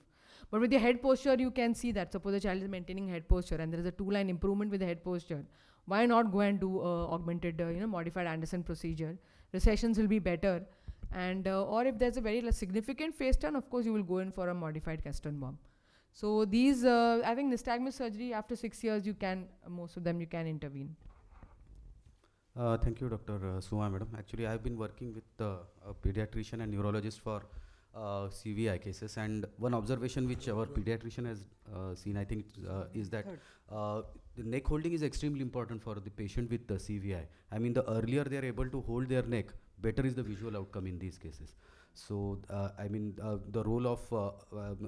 But with the head posture, you can see that. Suppose the child is maintaining head posture and there is a 2-line improvement with the head posture. Why not go and do augmented, modified Anderson procedure? Recessions will be better. And or if there's a very significant face turn, of course, you will go in for a modified Kestenbaum. So these, I think nystagmus surgery, after 6 years, most of them you can intervene. Thank you, Dr. Suma madam. Actually, I've been working with a pediatrician and neurologist for CVI cases, and one observation which our pediatrician has seen, I think, is that the neck holding is extremely important for the patient with the CVI. I mean, the earlier they are able to hold their neck, better is the visual outcome in these cases. So, the role of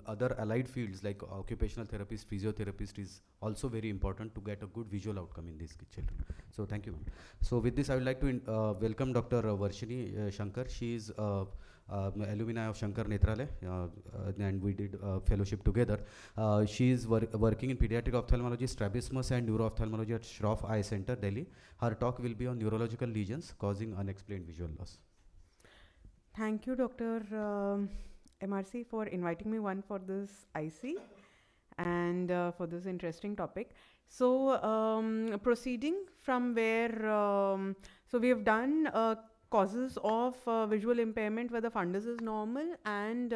other allied fields like occupational therapist, physiotherapist is also very important to get a good visual outcome in these children. So, thank you, ma'am. So, with this, I would like to welcome Dr. Varshali Shankar. She is alumni of Shankar Nethralaya, and we did fellowship together. She is working in pediatric ophthalmology, strabismus and neuro-ophthalmology at Shroff Eye Center, Delhi. Her talk will be on neurological lesions causing unexplained visual loss. Thank you, Dr. MRC, for inviting me for this IC and for this interesting topic. So, proceeding from where, so we have done causes of visual impairment where the fundus is normal, and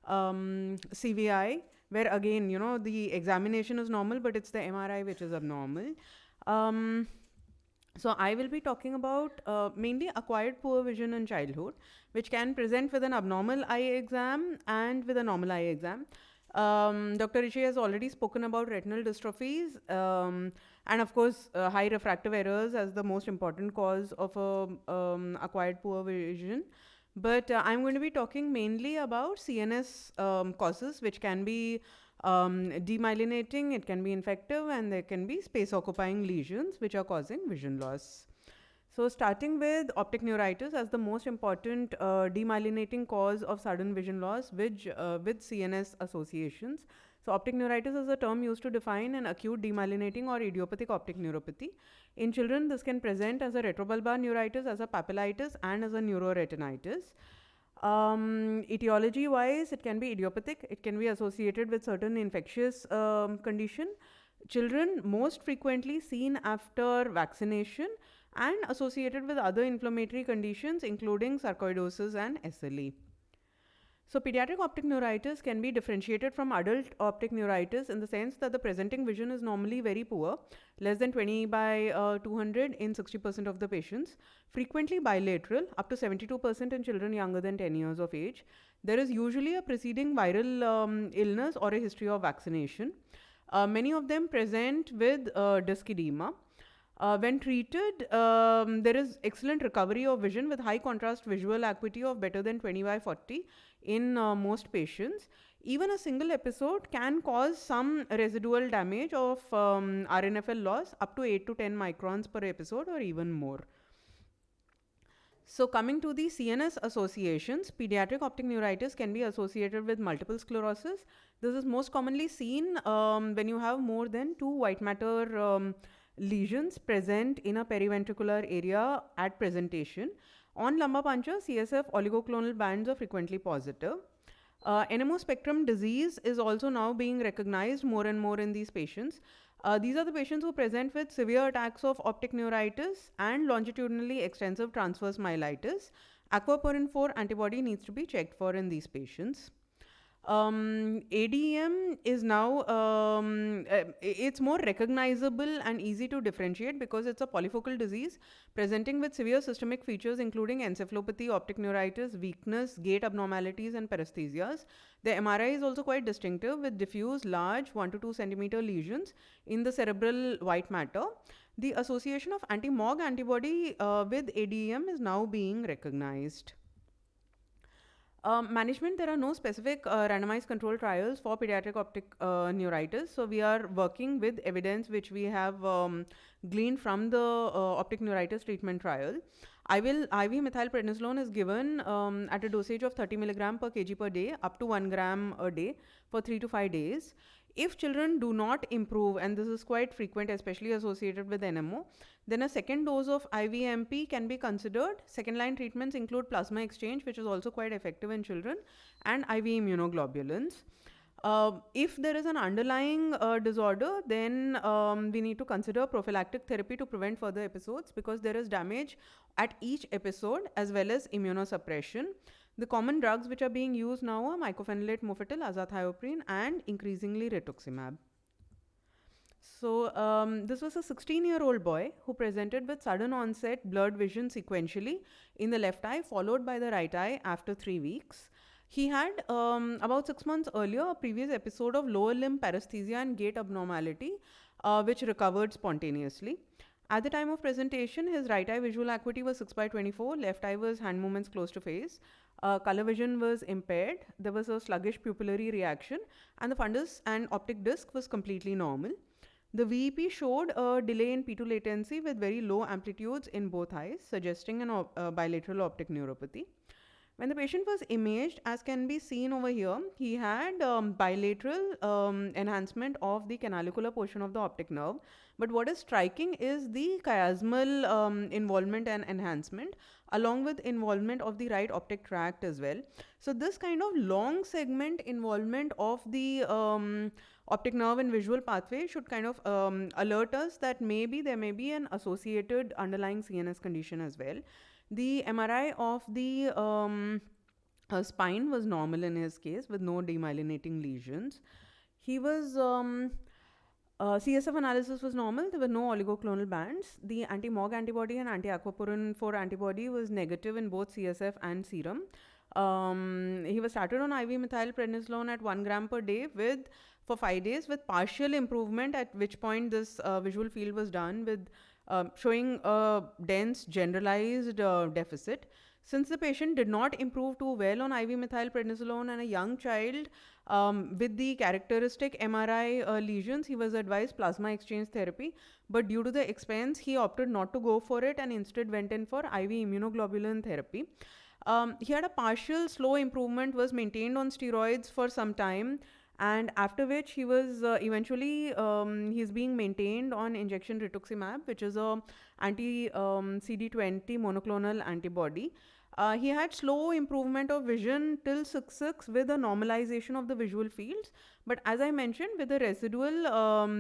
CVI, where again, the examination is normal, but it's the MRI which is abnormal. So I will be talking about mainly acquired poor vision in childhood, which can present with an abnormal eye exam and with a normal eye exam. Dr. Rishi has already spoken about retinal dystrophies and of course high refractive errors as the most important cause of acquired poor vision. But I'm going to be talking mainly about CNS causes, which can be demyelinating, it can be infective, and there can be space occupying lesions which are causing vision loss. So starting with optic neuritis as the most important demyelinating cause of sudden vision loss with CNS associations. So optic neuritis is a term used to define an acute demyelinating or idiopathic optic neuropathy. In children, this can present as a retrobulbar neuritis, as a papillitis, and as a neuroretinitis. Etiology wise, it can be idiopathic, it can be associated with certain infectious condition. Children most frequently seen after vaccination and associated with other inflammatory conditions including sarcoidosis and SLE. So pediatric optic neuritis can be differentiated from adult optic neuritis in the sense that the presenting vision is normally very poor, less than 20 by 200 in 60% of the patients, frequently bilateral, up to 72% in children younger than 10 years of age. There is usually a preceding viral illness or a history of vaccination. Many of them present with disc edema. When treated, there is excellent recovery of vision with high contrast visual acuity of better than 20 by 40 in most patients. Even a single episode can cause some residual damage of RNFL loss up to 8 to 10 microns per episode or even more. So coming to the CNS associations, pediatric optic neuritis can be associated with multiple sclerosis. This is most commonly seen when you have more than 2 white matter lesions present in a periventricular area at presentation. On lumbar puncture, CSF oligoclonal bands are frequently positive. NMO spectrum disease is also now being recognized more and more in these patients. These are the patients who present with severe attacks of optic neuritis and longitudinally extensive transverse myelitis. Aquaporin 4 antibody needs to be checked for in these patients. ADEM is now, it's more recognizable and easy to differentiate because it's a polyfocal disease presenting with severe systemic features including encephalopathy, optic neuritis, weakness, gait abnormalities and paresthesias. The MRI is also quite distinctive with diffuse, large 1 to 2 centimeter lesions in the cerebral white matter. The association of anti-MOG antibody with ADEM is now being recognized. Management, there are no specific randomized control trials for pediatric optic neuritis. So we are working with evidence which we have gleaned from the optic neuritis treatment trial. IV methylprednisolone is given at a dosage of 30 milligram per kg per day up to 1 gram a day for 3 to 5 days. If children do not improve, and this is quite frequent, especially associated with NMO, then a second dose of IVMP can be considered. Second line treatments include plasma exchange, which is also quite effective in children, and IV immunoglobulins. If there is an underlying disorder, then we need to consider prophylactic therapy to prevent further episodes because there is damage at each episode as well as immunosuppression. The common drugs which are being used now are mycophenolate mofetil, azathioprine, and increasingly rituximab. So this was a 16-year-old boy who presented with sudden onset blurred vision sequentially in the left eye followed by the right eye after 3 weeks. He had about 6 months earlier a previous episode of lower limb paresthesia and gait abnormality which recovered spontaneously. At the time of presentation, his right eye visual acuity was 6 by 24, left eye was hand movements close to face. Color vision was impaired, there was a sluggish pupillary reaction, and the fundus and optic disc was completely normal. The VEP showed a delay in P2 latency with very low amplitudes in both eyes, suggesting an bilateral optic neuropathy. When the patient was imaged, as can be seen over here, he had bilateral enhancement of the canalicular portion of the optic nerve. But what is striking is the chiasmal involvement and enhancement along with involvement of the right optic tract as well. So this kind of long segment involvement of the optic nerve and visual pathway should kind of alert us that maybe there may be an associated underlying CNS condition as well. The MRI of the spine was normal in his case with no demyelinating lesions. He was CSF analysis was normal. There were no oligoclonal bands. The anti-MOG antibody and anti-aquaporin 4 antibody was negative in both CSF and serum. He was started on IV methylprednisolone at 1 gram per day for 5 days with partial improvement, at which point this visual field was done with showing a dense generalized deficit. Since the patient did not improve too well on IV methylprednisolone and a young child with the characteristic MRI lesions, he was advised plasma exchange therapy. But due to the expense, he opted not to go for it and instead went in for IV immunoglobulin therapy. He had a partial slow improvement, was maintained on steroids for some time, and after which he was eventually he's being maintained on injection rituximab, which is a anti-CD20 monoclonal antibody. He had slow improvement of vision till 6/6 with a normalization of the visual fields, but as I mentioned, with the residual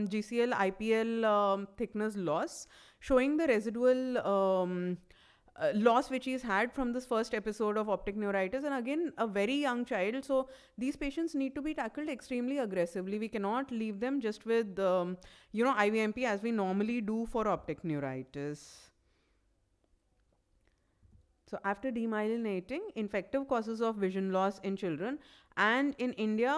GCL IPL thickness loss, showing the residual loss which he's had from this first episode of optic neuritis, and again a very young child, so these patients need to be tackled extremely aggressively. We cannot leave them just with IVMP as we normally do for optic neuritis. So after demyelinating, infective causes of vision loss in children, and in India,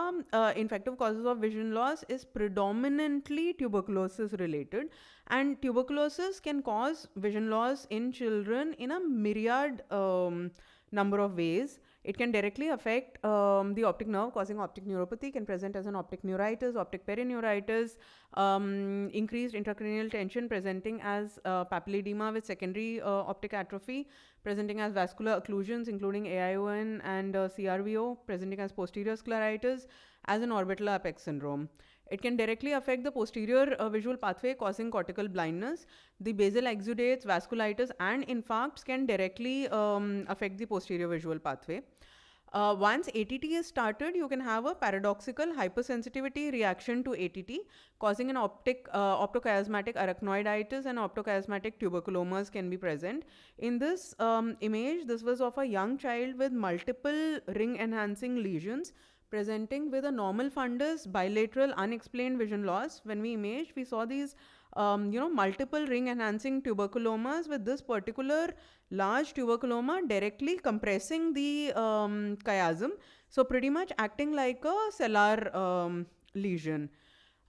infective causes of vision loss is predominantly tuberculosis related, and tuberculosis can cause vision loss in children in a myriad number of ways. It can directly affect the optic nerve, causing optic neuropathy, can present as an optic neuritis, optic perineuritis, increased intracranial tension presenting as papillary edema with secondary optic atrophy, presenting as vascular occlusions including AION and CRVO, presenting as posterior scleritis, as an orbital apex syndrome. It can directly affect the posterior visual pathway, causing cortical blindness. The basal exudates, vasculitis, and infarcts can directly affect the posterior visual pathway. Once ATT is started, you can have a paradoxical hypersensitivity reaction to ATT, causing an optochiasmatic arachnoiditis, and optochiasmatic tuberculomas can be present. In this image, this was of a young child with multiple ring-enhancing lesions, presenting with a normal fundus, bilateral unexplained vision loss. When we imaged, we saw these multiple ring-enhancing tuberculomas, with this particular large tuberculoma directly compressing the chiasm, so pretty much acting like a cellar lesion.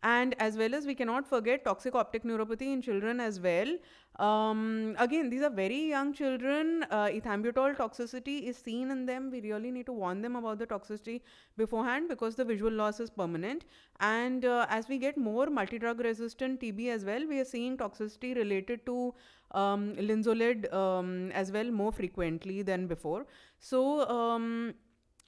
And as well as we cannot forget toxic optic neuropathy in children as well. Again, these are very young children. Ethambutol toxicity is seen in them. We really need to warn them about the toxicity beforehand, because the visual loss is permanent. And as we get more multi-drug resistant TB as well, we are seeing toxicity related to linzolid as well more frequently than before. So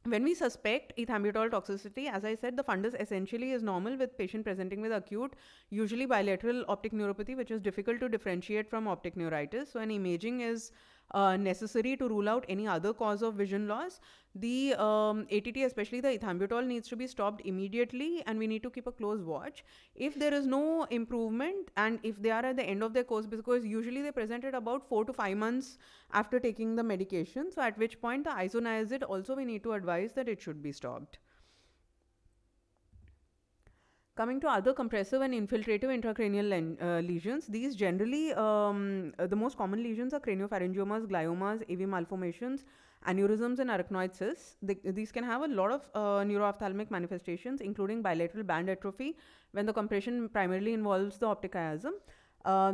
when we suspect ethambutol toxicity, as I said, the fundus essentially is normal, with patient presenting with acute, usually bilateral optic neuropathy, which is difficult to differentiate from optic neuritis. So an imaging is necessary to rule out any other cause of vision loss. The ATT, especially the ethambutol, needs to be stopped immediately, and we need to keep a close watch. If there is no improvement, and if they are at the end of their course, because usually they present at about 4 to 5 months after taking the medication, so at which point the isoniazid also we need to advise that it should be stopped. Coming to other compressive and infiltrative intracranial lesions, these generally, the most common lesions are craniopharyngiomas, gliomas, AV malformations, aneurysms, and arachnoid cysts. These can have a lot of neuroophthalmic manifestations, including bilateral band atrophy, when the compression primarily involves the optic chiasm.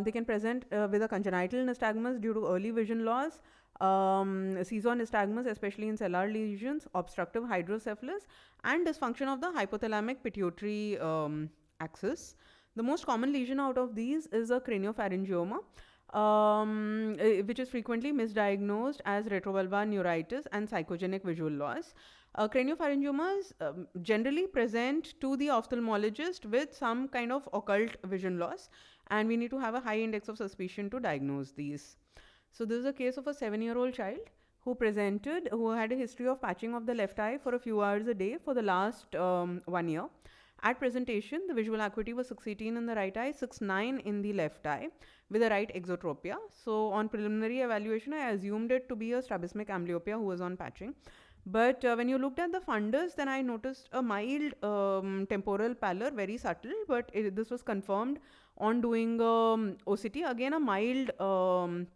They can present with a congenital nystagmus due to early vision loss, seizure nystagmus, especially in cellular lesions, obstructive hydrocephalus, and dysfunction of the hypothalamic pituitary axis. The most common lesion out of these is a craniopharyngioma, which is frequently misdiagnosed as retrovulvar neuritis and psychogenic visual loss. Craniopharyngiomas generally present to the ophthalmologist with some kind of occult vision loss, and we need to have a high index of suspicion to diagnose these. So this is a case of a 7-year-old child who had a history of patching of the left eye for a few hours a day for the last 1 year. At presentation, the visual acuity was 618 in the right eye, 6.9 in the left eye, with a right exotropia. So on preliminary evaluation, I assumed it to be a strabismic amblyopia who was on patching. But when you looked at the fundus, then I noticed a mild temporal pallor, very subtle, but this was confirmed on doing OCT, again a mild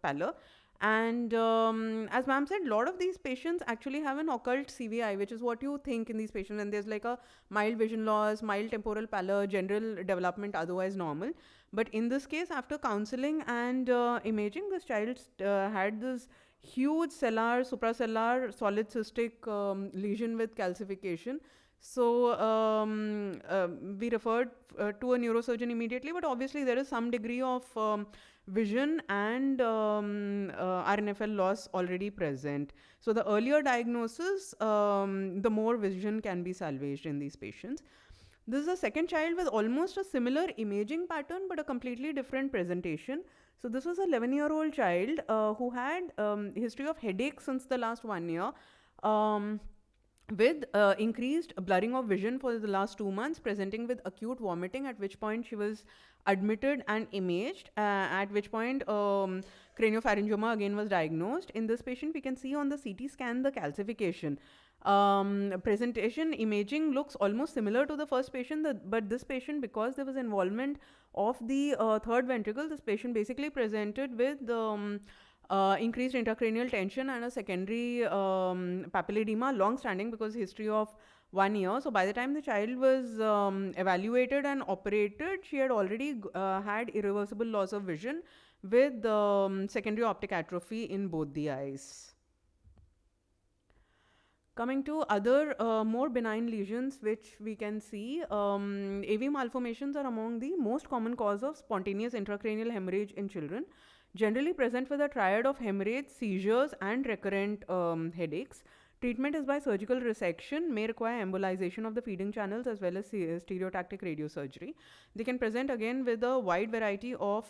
pallor. And as ma'am said, a lot of these patients actually have an occult CVI, which is what you think in these patients, and there's like a mild vision loss, mild temporal pallor, general development otherwise normal. But in this case, after counseling and imaging, this child had this huge cellular, supracellular, solid cystic lesion with calcification. So we referred to a neurosurgeon immediately, but obviously there is some degree of vision and RNFL loss already present. So the earlier diagnosis, the more vision can be salvaged in these patients. This is a second child with almost a similar imaging pattern, but a completely different presentation. So this was a 11-year-old child who had history of headache since the last 1 year. With increased blurring of vision for the last 2 months, presenting with acute vomiting, at which point she was admitted and imaged, at which point craniopharyngioma again was diagnosed. In this patient, we can see on the CT scan the calcification. Presentation imaging looks almost similar to the first patient, but this patient, because there was involvement of the third ventricle, this patient basically presented with increased intracranial tension and a secondary papillary edema, long standing because history of 1 year. So by the time the child was evaluated and operated, she had already had irreversible loss of vision with secondary optic atrophy in both the eyes. Coming to other more benign lesions which we can see, AV malformations are among the most common cause of spontaneous intracranial hemorrhage in children, generally present with a triad of hemorrhage, seizures and recurrent headaches. Treatment is by surgical resection, may require embolization of the feeding channels as well as stereotactic radiosurgery. They can present again with a wide variety of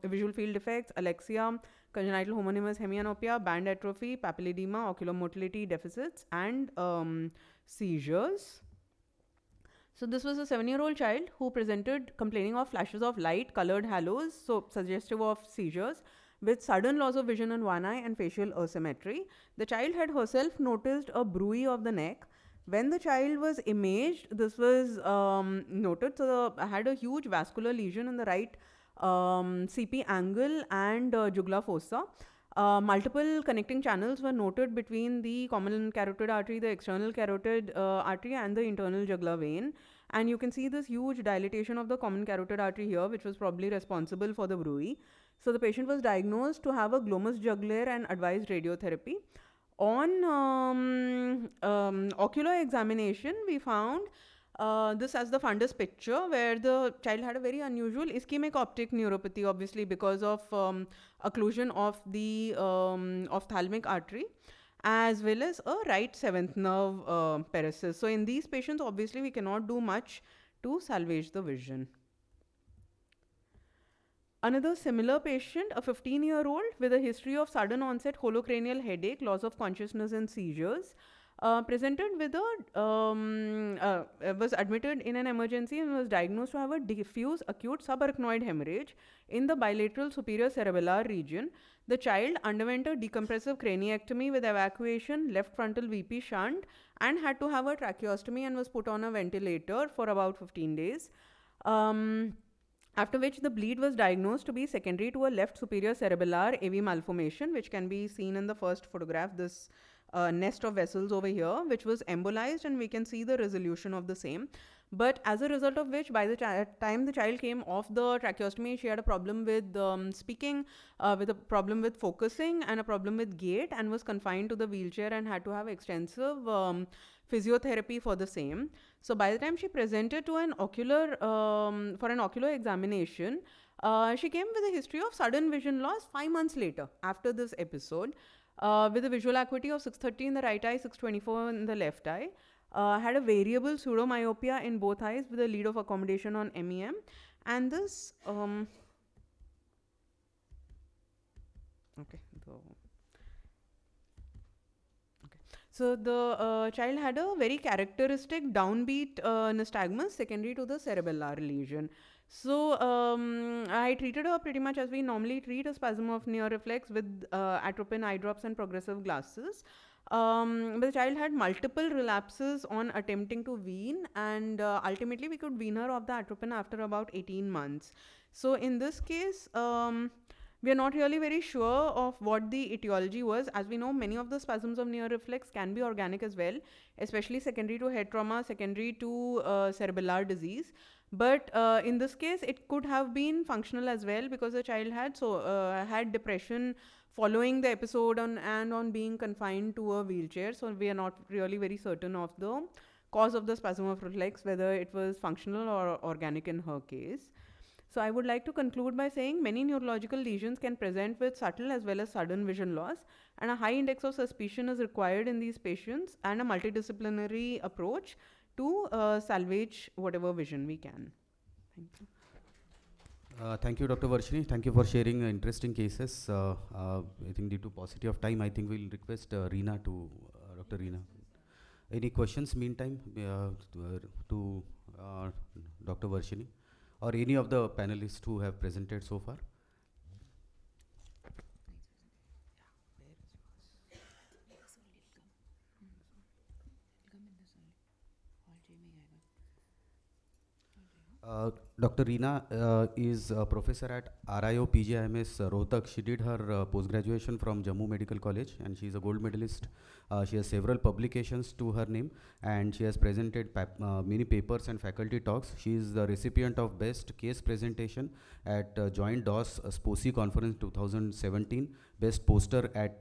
visual field defects, alexia, congenital homonymous hemianopia, band atrophy, papillary edema, ocular motility deficits and seizures. So this was a 7-year-old child who presented complaining of flashes of light, colored halos, so suggestive of seizures, with sudden loss of vision in one eye and facial asymmetry. The child had herself noticed a bruit of the neck. When the child was imaged, this was noted. So had a huge vascular lesion in the right CP angle and jugular fossa. Multiple connecting channels were noted between the common carotid artery, the external carotid artery and the internal jugular vein. And you can see this huge dilatation of the common carotid artery here, which was probably responsible for the bruit. So the patient was diagnosed to have a glomus jugulare and advised radiotherapy. On ocular examination, we found this as the fundus picture, where the child had a very unusual ischemic optic neuropathy, obviously because of occlusion of the ophthalmic artery, as well as a right seventh nerve paresis. So in these patients, obviously we cannot do much to salvage the vision. Another similar patient, a 15-year-old with a history of sudden onset holocranial headache, loss of consciousness and seizures, presented with was admitted in an emergency and was diagnosed to have a diffuse acute subarachnoid hemorrhage in the bilateral superior cerebellar region. The child underwent a decompressive craniectomy with evacuation, left frontal VP shunt, and had to have a tracheostomy and was put on a ventilator for about 15 days. After which the bleed was diagnosed to be secondary to a left superior cerebellar AV malformation, which can be seen in the first photograph, this nest of vessels over here, which was embolized, and we can see the resolution of the same. But as a result of which, by the time the child came off the tracheostomy, she had a problem with speaking, with a problem with focusing and a problem with gait, and was confined to the wheelchair and had to have extensive physiotherapy for the same. So by the time she presented to an ocular, for an ocular examination, she came with a history of sudden vision loss 5 months later after this episode, with a visual acuity of 630 in the right eye, 624 in the left eye. Had a variable pseudomyopia in both eyes with a lead of accommodation on MEM. And this, So the child had a very characteristic downbeat nystagmus secondary to the cerebellar lesion. So I treated her pretty much as we normally treat a spasm of near reflex with atropine eye drops and progressive glasses. But the child had multiple relapses on attempting to wean, and ultimately we could wean her off the atropine after about 18 months. So in this case, We are not really very sure of what the etiology was. As we know, many of the spasms of near reflex can be organic as well, especially secondary to head trauma, secondary to cerebellar disease. But in this case, it could have been functional as well, because the child had depression following the episode and on being confined to a wheelchair. So we are not really very certain of the cause of the spasm of reflex, whether it was functional or organic in her case. So I would like to conclude by saying many neurological lesions can present with subtle as well as sudden vision loss, and a high index of suspicion is required in these patients, and a multidisciplinary approach to salvage whatever vision we can. Thank you. Thank you, Dr. Varshali. Thank you for sharing interesting cases. I think due to paucity of time, I think we'll request Reena to, Dr. Reena. Any questions meantime to Dr. Varshali? Or any of the panelists who have presented so far? Dr. Reena is a professor at RIO PGIMS Rohtak. She did her post-graduation from Jammu Medical College, and she is a gold medalist. She has several publications to her name, and she has presented many papers and faculty talks. She is the recipient of Best Case Presentation at Joint DOS SPOCI Conference 2017, Best Poster at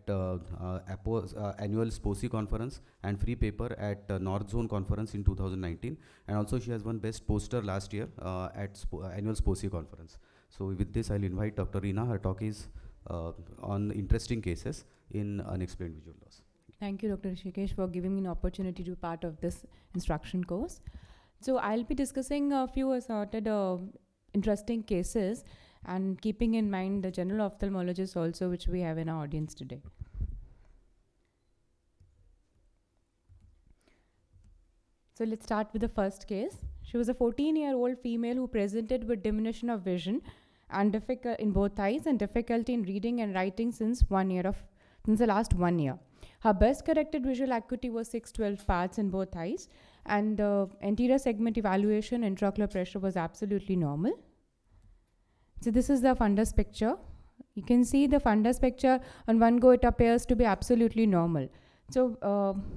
Annual SPOCI Conference, and Free Paper at North Zone Conference in 2019. And also she has won Best Poster last year at Annual SPOCI Conference. So with this, I'll invite Dr. Reena. Her talk is on interesting cases in unexplained visual loss. Thank you, Dr. Rishikesh, for giving me an opportunity to be part of this instruction course. So I'll be discussing a few assorted interesting cases, and keeping in mind the general ophthalmologists also, which we have in our audience today. So let's start with the first case. She was a 14-year-old female who presented with diminution of vision and in both eyes, and difficulty in reading and writing since the last 1 year. Her best corrected visual acuity was 6/12 parts in both eyes, and anterior segment evaluation intraocular pressure was absolutely normal. So this is the fundus picture. You can see the fundus picture. On one go, it appears to be absolutely normal. So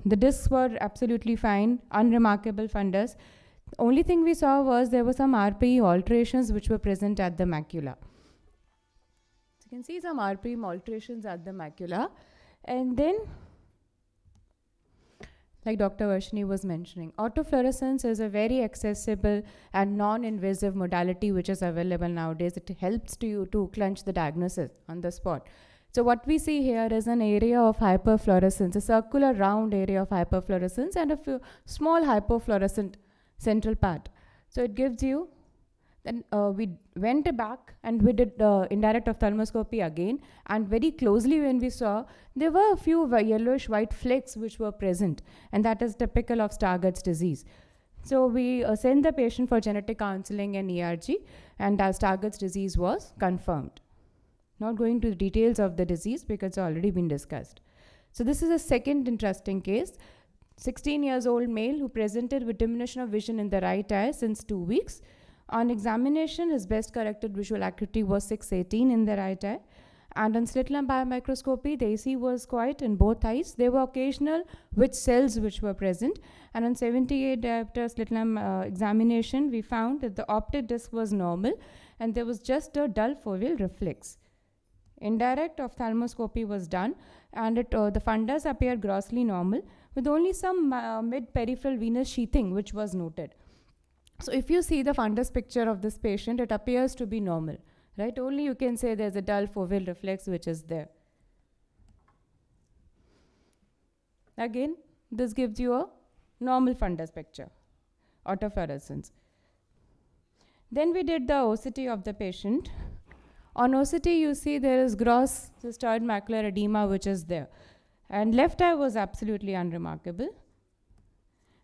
the discs were absolutely fine, unremarkable fundus. Only thing we saw was there were some RPE alterations which were present at the macula. So you can see some RPE alterations at the macula. And then, like Dr. Varshali was mentioning, autofluorescence is a very accessible and non-invasive modality which is available nowadays. It helps you to clinch the diagnosis on the spot. So what we see here is an area of hyperfluorescence, a circular round area of hyperfluorescence, and a small hypofluorescent central part. So it gives you, then we went back and we did indirect ophthalmoscopy again, and very closely when we saw, there were a few yellowish white flecks which were present, and that is typical of Stargardt's disease. So we sent the patient for genetic counseling and ERG, and Stargardt's disease was confirmed. Not going to the details of the disease because it's already been discussed. So this is a second interesting case. 16 years old male who presented with diminution of vision in the right eye since 2 weeks. On examination, his best corrected visual acuity was 6/18 in the right eye. And on slit lamp biomicroscopy, the AC was quiet in both eyes. There were occasional which cells which were present. And on 78 diopter slit lamp examination, we found that the optic disc was normal and there was just a dull foveal reflex. Indirect ophthalmoscopy was done, and the fundus appeared grossly normal with only some mid-peripheral venous sheathing which was noted. So if you see the fundus picture of this patient, it appears to be normal, right? Only you can say there's a dull foveal reflex which is there. Again, this gives you a normal fundus picture, autofluorescence. Then we did the OCT of the patient. On OCT, you see there is gross cystoid macular edema which is there. And left eye was absolutely unremarkable.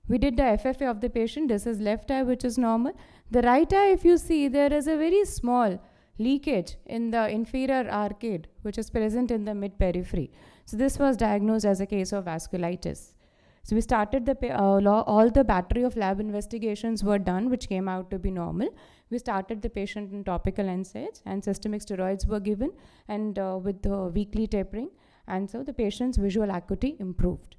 We did the FFA of the patient. This is left eye which is normal. The right eye, if you see, there is a very small leakage in the inferior arcade which is present in the mid-periphery. So this was diagnosed as a case of vasculitis. So we started all the battery of lab investigations were done, which came out to be normal. We started the patient in topical NSAIDs, and systemic steroids were given, and with the weekly tapering, and so the patient's visual acuity improved.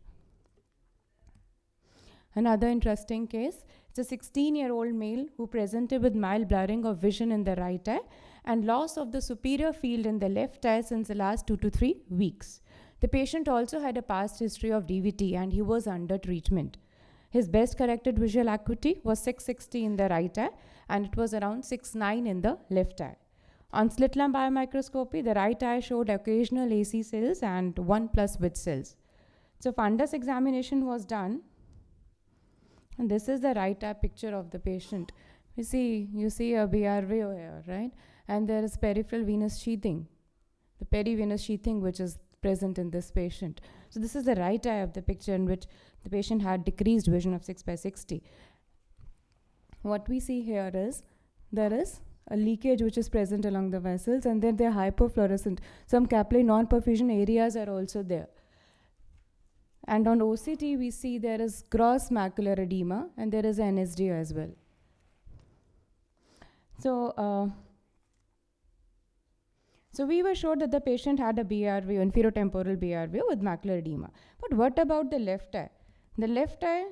Another interesting case, it's a 16-year-old male who presented with mild blurring of vision in the right eye and loss of the superior field in the left eye since the last 2 to 3 weeks. The patient also had a past history of DVT and he was under treatment. His best corrected visual acuity was 660 in the right eye and it was around 6.9 in the left eye. On slit lamp biomicroscopy, the right eye showed occasional AC cells and 1+ width cells. So fundus examination was done. And this is the right eye picture of the patient. You see a BRVO here, right? And there is peripheral venous sheathing, the perivenous sheathing which is present in this patient. So this is the right eye of the picture in which the patient had decreased vision of 6/60. What we see here is there is a leakage which is present along the vessels, and then they're hypofluorescent. Some capillary non-perfusion areas are also there. And on OCT, we see there is gross macular edema, and there is NSD as well. So we were sure that the patient had a BRVO, inferotemporal BRVO with macular edema. But what about the left eye? The left eye,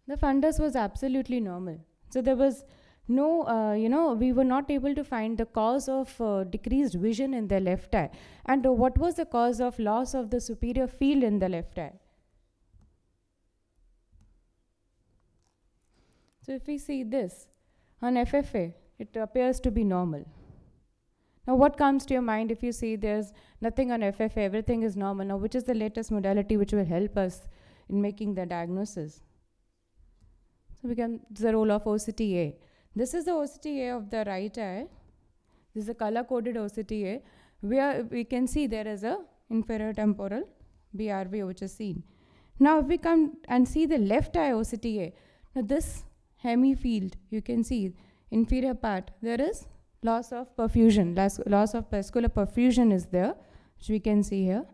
the fundus was absolutely normal. So there was no, we were not able to find the cause of decreased vision in the left eye. And what was the cause of loss of the superior field in the left eye? So if we see this, on FFA, it appears to be normal. Now what comes to your mind if you see there's nothing on FFA, everything is normal? Now which is the latest modality which will help us in making the diagnosis? So it's the role of OCTA. This is the OCTA of the right eye. This is a color-coded OCTA where we can see there is a inferior temporal BRVO which is seen. Now if we come and see the left eye OCTA, now this hemifield, you can see inferior part, there is loss of perfusion, loss of vascular perfusion is there, which we can see here.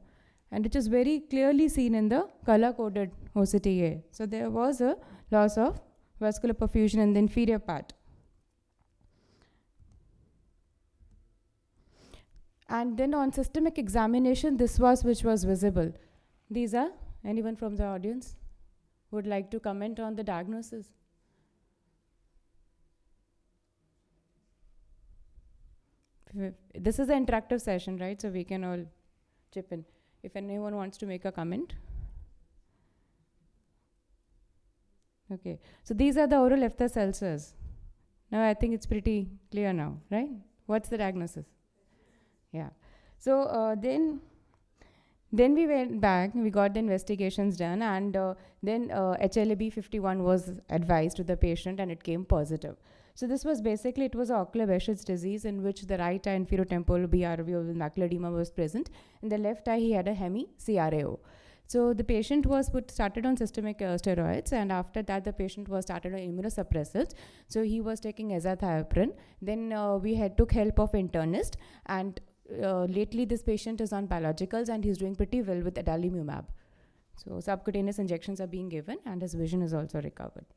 And it is very clearly seen in the color-coded OCTA. So there was a loss of vascular perfusion in the inferior part. And then on systemic examination, this was which was visible. These are, anyone from the audience would like to comment on the diagnosis? This is an interactive session, right? So we can all chip in. If anyone wants to make a comment. Okay, so these are the oral epithelial ulcers. Now I think it's pretty clear now, right? What's the diagnosis? Yeah. So then we went back, we got the investigations done, and then HLA-B51 was advised to the patient and it came positive. So this was basically, it was ocular Behçet's disease in which the right eye inferotemporal BRVO with macular edema was present. In the left eye, he had a hemi-CRAO. So the patient was started on systemic steroids, and after that the patient was started on immunosuppressants. So he was taking azathioprine. Then we took help of internist, and lately this patient is on biologicals and he's doing pretty well with adalimumab. So subcutaneous injections are being given and his vision is also recovered.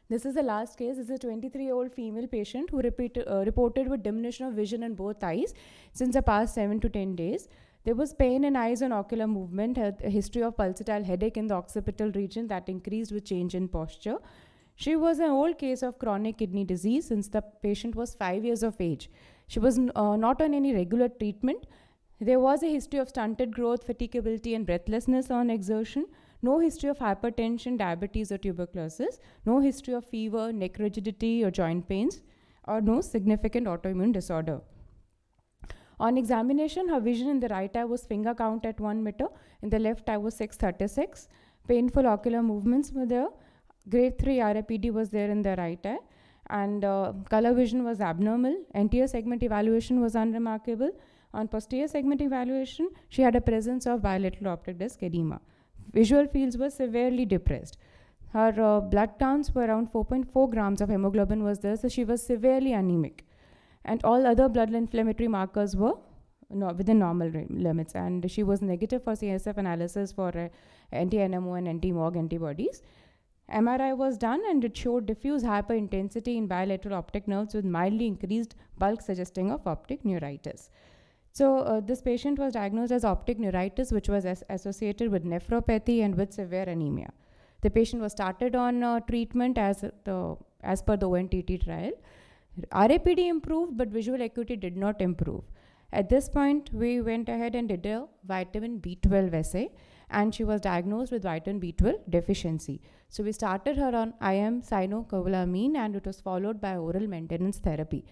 This is the last case. This is a 23-year-old female patient who reported with diminution of vision in both eyes since the past 7 to 10 days. There was pain in eyes and ocular movement, had a history of pulsatile headache in the occipital region that increased with change in posture. She was an old case of chronic kidney disease since the patient was 5 years of age. She was not on any regular treatment. There was a history of stunted growth, fatigability, and breathlessness on exertion. No history of hypertension, diabetes, or tuberculosis. No history of fever, neck rigidity, or joint pains, or no significant autoimmune disorder. On examination, her vision in the right eye was finger count at 1 meter. In the left eye was 636. Painful ocular movements were there. Grade 3 RAPD was there in the right eye. And color vision was abnormal. Anterior segment evaluation was unremarkable. On posterior segment evaluation, she had a presence of bilateral optic disc edema. Visual fields were severely depressed. Her blood counts were around 4.4 grams of hemoglobin was there, so she was severely anemic. And all other blood inflammatory markers were within normal limits, and she was negative for CSF analysis for anti-NMO and anti-MOG antibodies. MRI was done and it showed diffuse hyperintensity in bilateral optic nerves with mildly increased bulk suggesting of optic neuritis. So this patient was diagnosed as optic neuritis, which was associated with nephropathy and with severe anemia. The patient was started on treatment as per the ONTT trial. RAPD improved, but visual acuity did not improve. At this point, we went ahead and did a vitamin B12 assay, and she was diagnosed with vitamin B12 deficiency. So we started her on IM cyanocobalamin, and it was followed by oral maintenance therapy.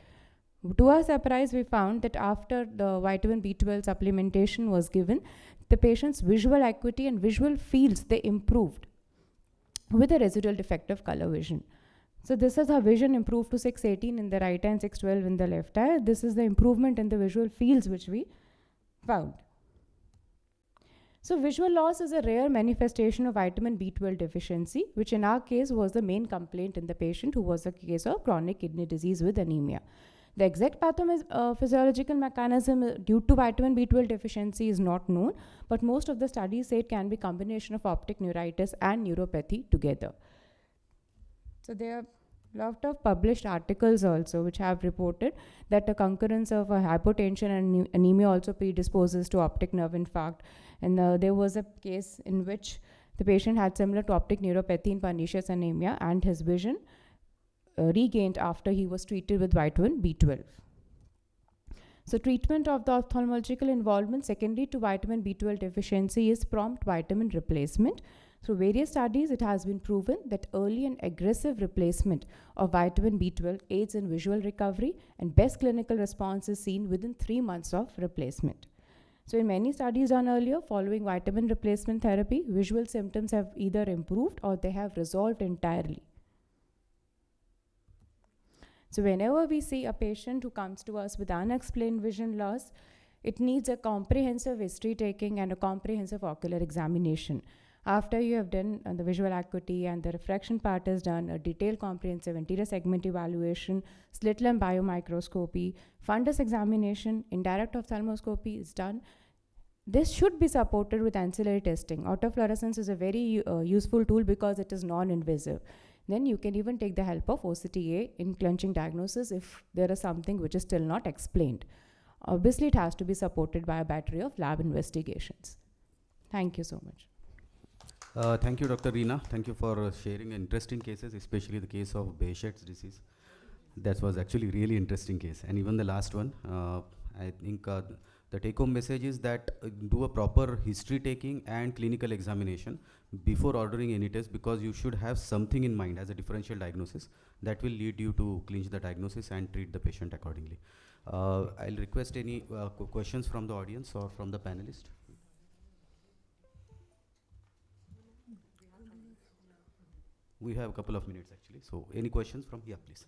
To our surprise, we found that after the vitamin B12 supplementation was given, the patient's visual acuity and visual fields, they improved with a residual defective color vision. So this is how vision improved to 618 in the right eye and 612 in the left eye. This is the improvement in the visual fields which we found. So visual loss is a rare manifestation of vitamin B12 deficiency, which in our case was the main complaint in the patient, who was a case of chronic kidney disease with anemia. The exact pathophysiological mechanism due to vitamin B12 deficiency is not known, but most of the studies say it can be combination of optic neuritis and neuropathy together. So there are a lot of published articles also which have reported that a concurrence of hypotension and anemia also predisposes to optic nerve infarct. And there was a case in which the patient had similar to optic neuropathy in pernicious anemia, and his vision regained after he was treated with vitamin B12. So treatment of the ophthalmological involvement secondary to vitamin B12 deficiency is prompt vitamin replacement. Through various studies, it has been proven that early and aggressive replacement of vitamin B12 aids in visual recovery, and best clinical response is seen within 3 months of replacement. So in many studies done earlier, following vitamin replacement therapy, visual symptoms have either improved or they have resolved entirely. So whenever we see a patient who comes to us with unexplained vision loss, it needs a comprehensive history taking and a comprehensive ocular examination. After you have done the visual acuity and the refraction part is done, a detailed comprehensive anterior segment evaluation, slit lamp biomicroscopy, fundus examination, indirect ophthalmoscopy is done. This should be supported with ancillary testing. Autofluorescence is a very useful tool because it is non-invasive. Then you can even take the help of OCTA in clenching diagnosis if there is something which is still not explained. Obviously, it has to be supported by a battery of lab investigations. Thank you so much. Thank you, Dr. Reena. Thank you for sharing interesting cases, especially the case of Behçet's disease. That was actually really interesting case. And even the last one, I think the take-home message is that do a proper history taking and clinical examination before ordering any test, because you should have something in mind as a differential diagnosis that will lead you to clinch the diagnosis and treat the patient accordingly. I'll request any questions from the audience or from the panelist. We have a couple of minutes actually. So any questions from here, please?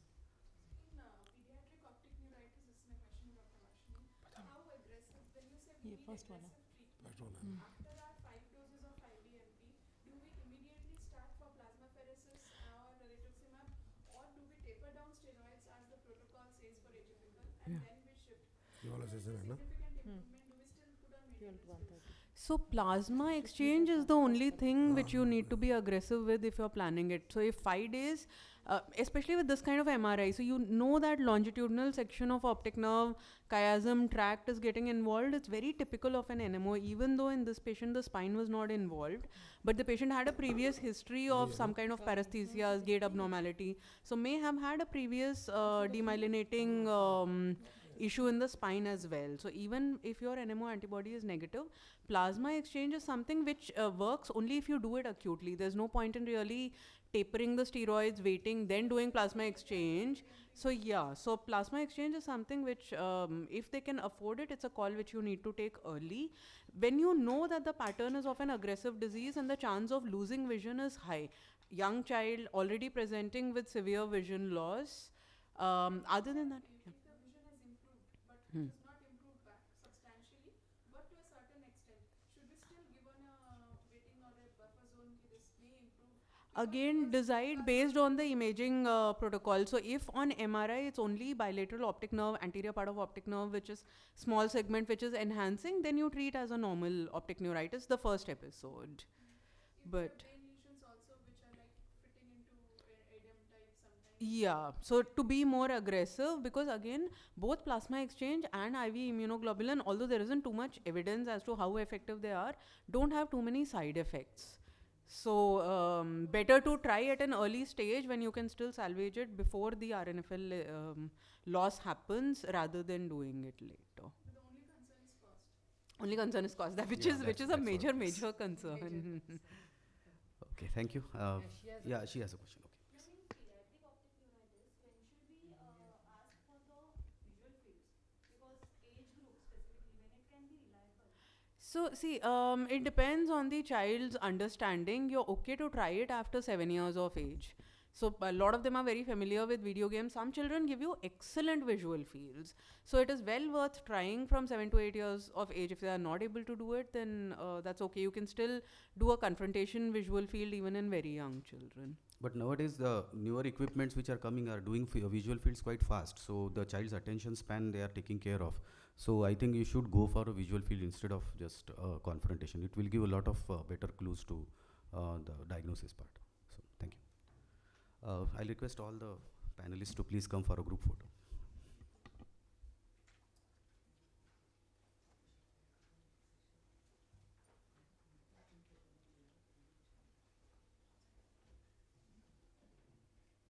Pediatric optic neuritis, this is my question, Dr. Varshali. How aggressive, when you say we need aggressive treatment, after our 5 doses of 5-DMP, do we immediately start for plasmapheresis or rituximab, or do we taper down steroids as the protocol says for atypical, and then we shift? Significant improvement, do we still put on maintenance? So plasma exchange is the only thing which you need to be aggressive with if you're planning it. So if 5 days, especially with this kind of MRI, so you know that longitudinal section of optic nerve, chiasm, tract is getting involved. It's very typical of an NMO, even though in this patient the spine was not involved, but the patient had a previous history of some kind of paresthesias, gait abnormality. So may have had a previous demyelinating issue in the spine as well. So even if your NMO antibody is negative, plasma exchange is something which works only if you do it acutely. There's no point in really tapering the steroids, waiting, then doing plasma exchange. So yeah, so plasma exchange is something which if they can afford it, it's a call which you need to take early. When you know that the pattern is of an aggressive disease and the chance of losing vision is high, young child already presenting with severe vision loss, other than that, It has not improved back substantially, but to a certain extent. Should we still give on a waiting or a buffer zone? This may improve. Again, decide based on the imaging protocol. So if on MRI it's only bilateral optic nerve, anterior part of optic nerve, which is small segment which is enhancing, then you treat as a normal optic neuritis the first episode. But yeah, so to be more aggressive, because again, both plasma exchange and IV immunoglobulin, although there isn't too much evidence as to how effective they are, don't have too many side effects. So better to try at an early stage when you can still salvage it before the RNFL loss happens, rather than doing it later. Only concern is cost, that which is a major concern. Okay, thank you. Yeah, she has a question. Okay. So see, it depends on the child's understanding. You're okay to try it after 7 years of age. So a lot of them are very familiar with video games. Some children give you excellent visual fields. So it is well worth trying from 7 to 8 years of age. If they are not able to do it, then that's okay. You can still do a confrontation visual field even in very young children. But nowadays, the newer equipments which are coming are doing visual fields quite fast. So the child's attention span they are taking care of. So I think you should go for a visual field instead of just confrontation. It will give a lot of better clues to the diagnosis part. So thank you. I'll request all the panelists to please come for a group photo.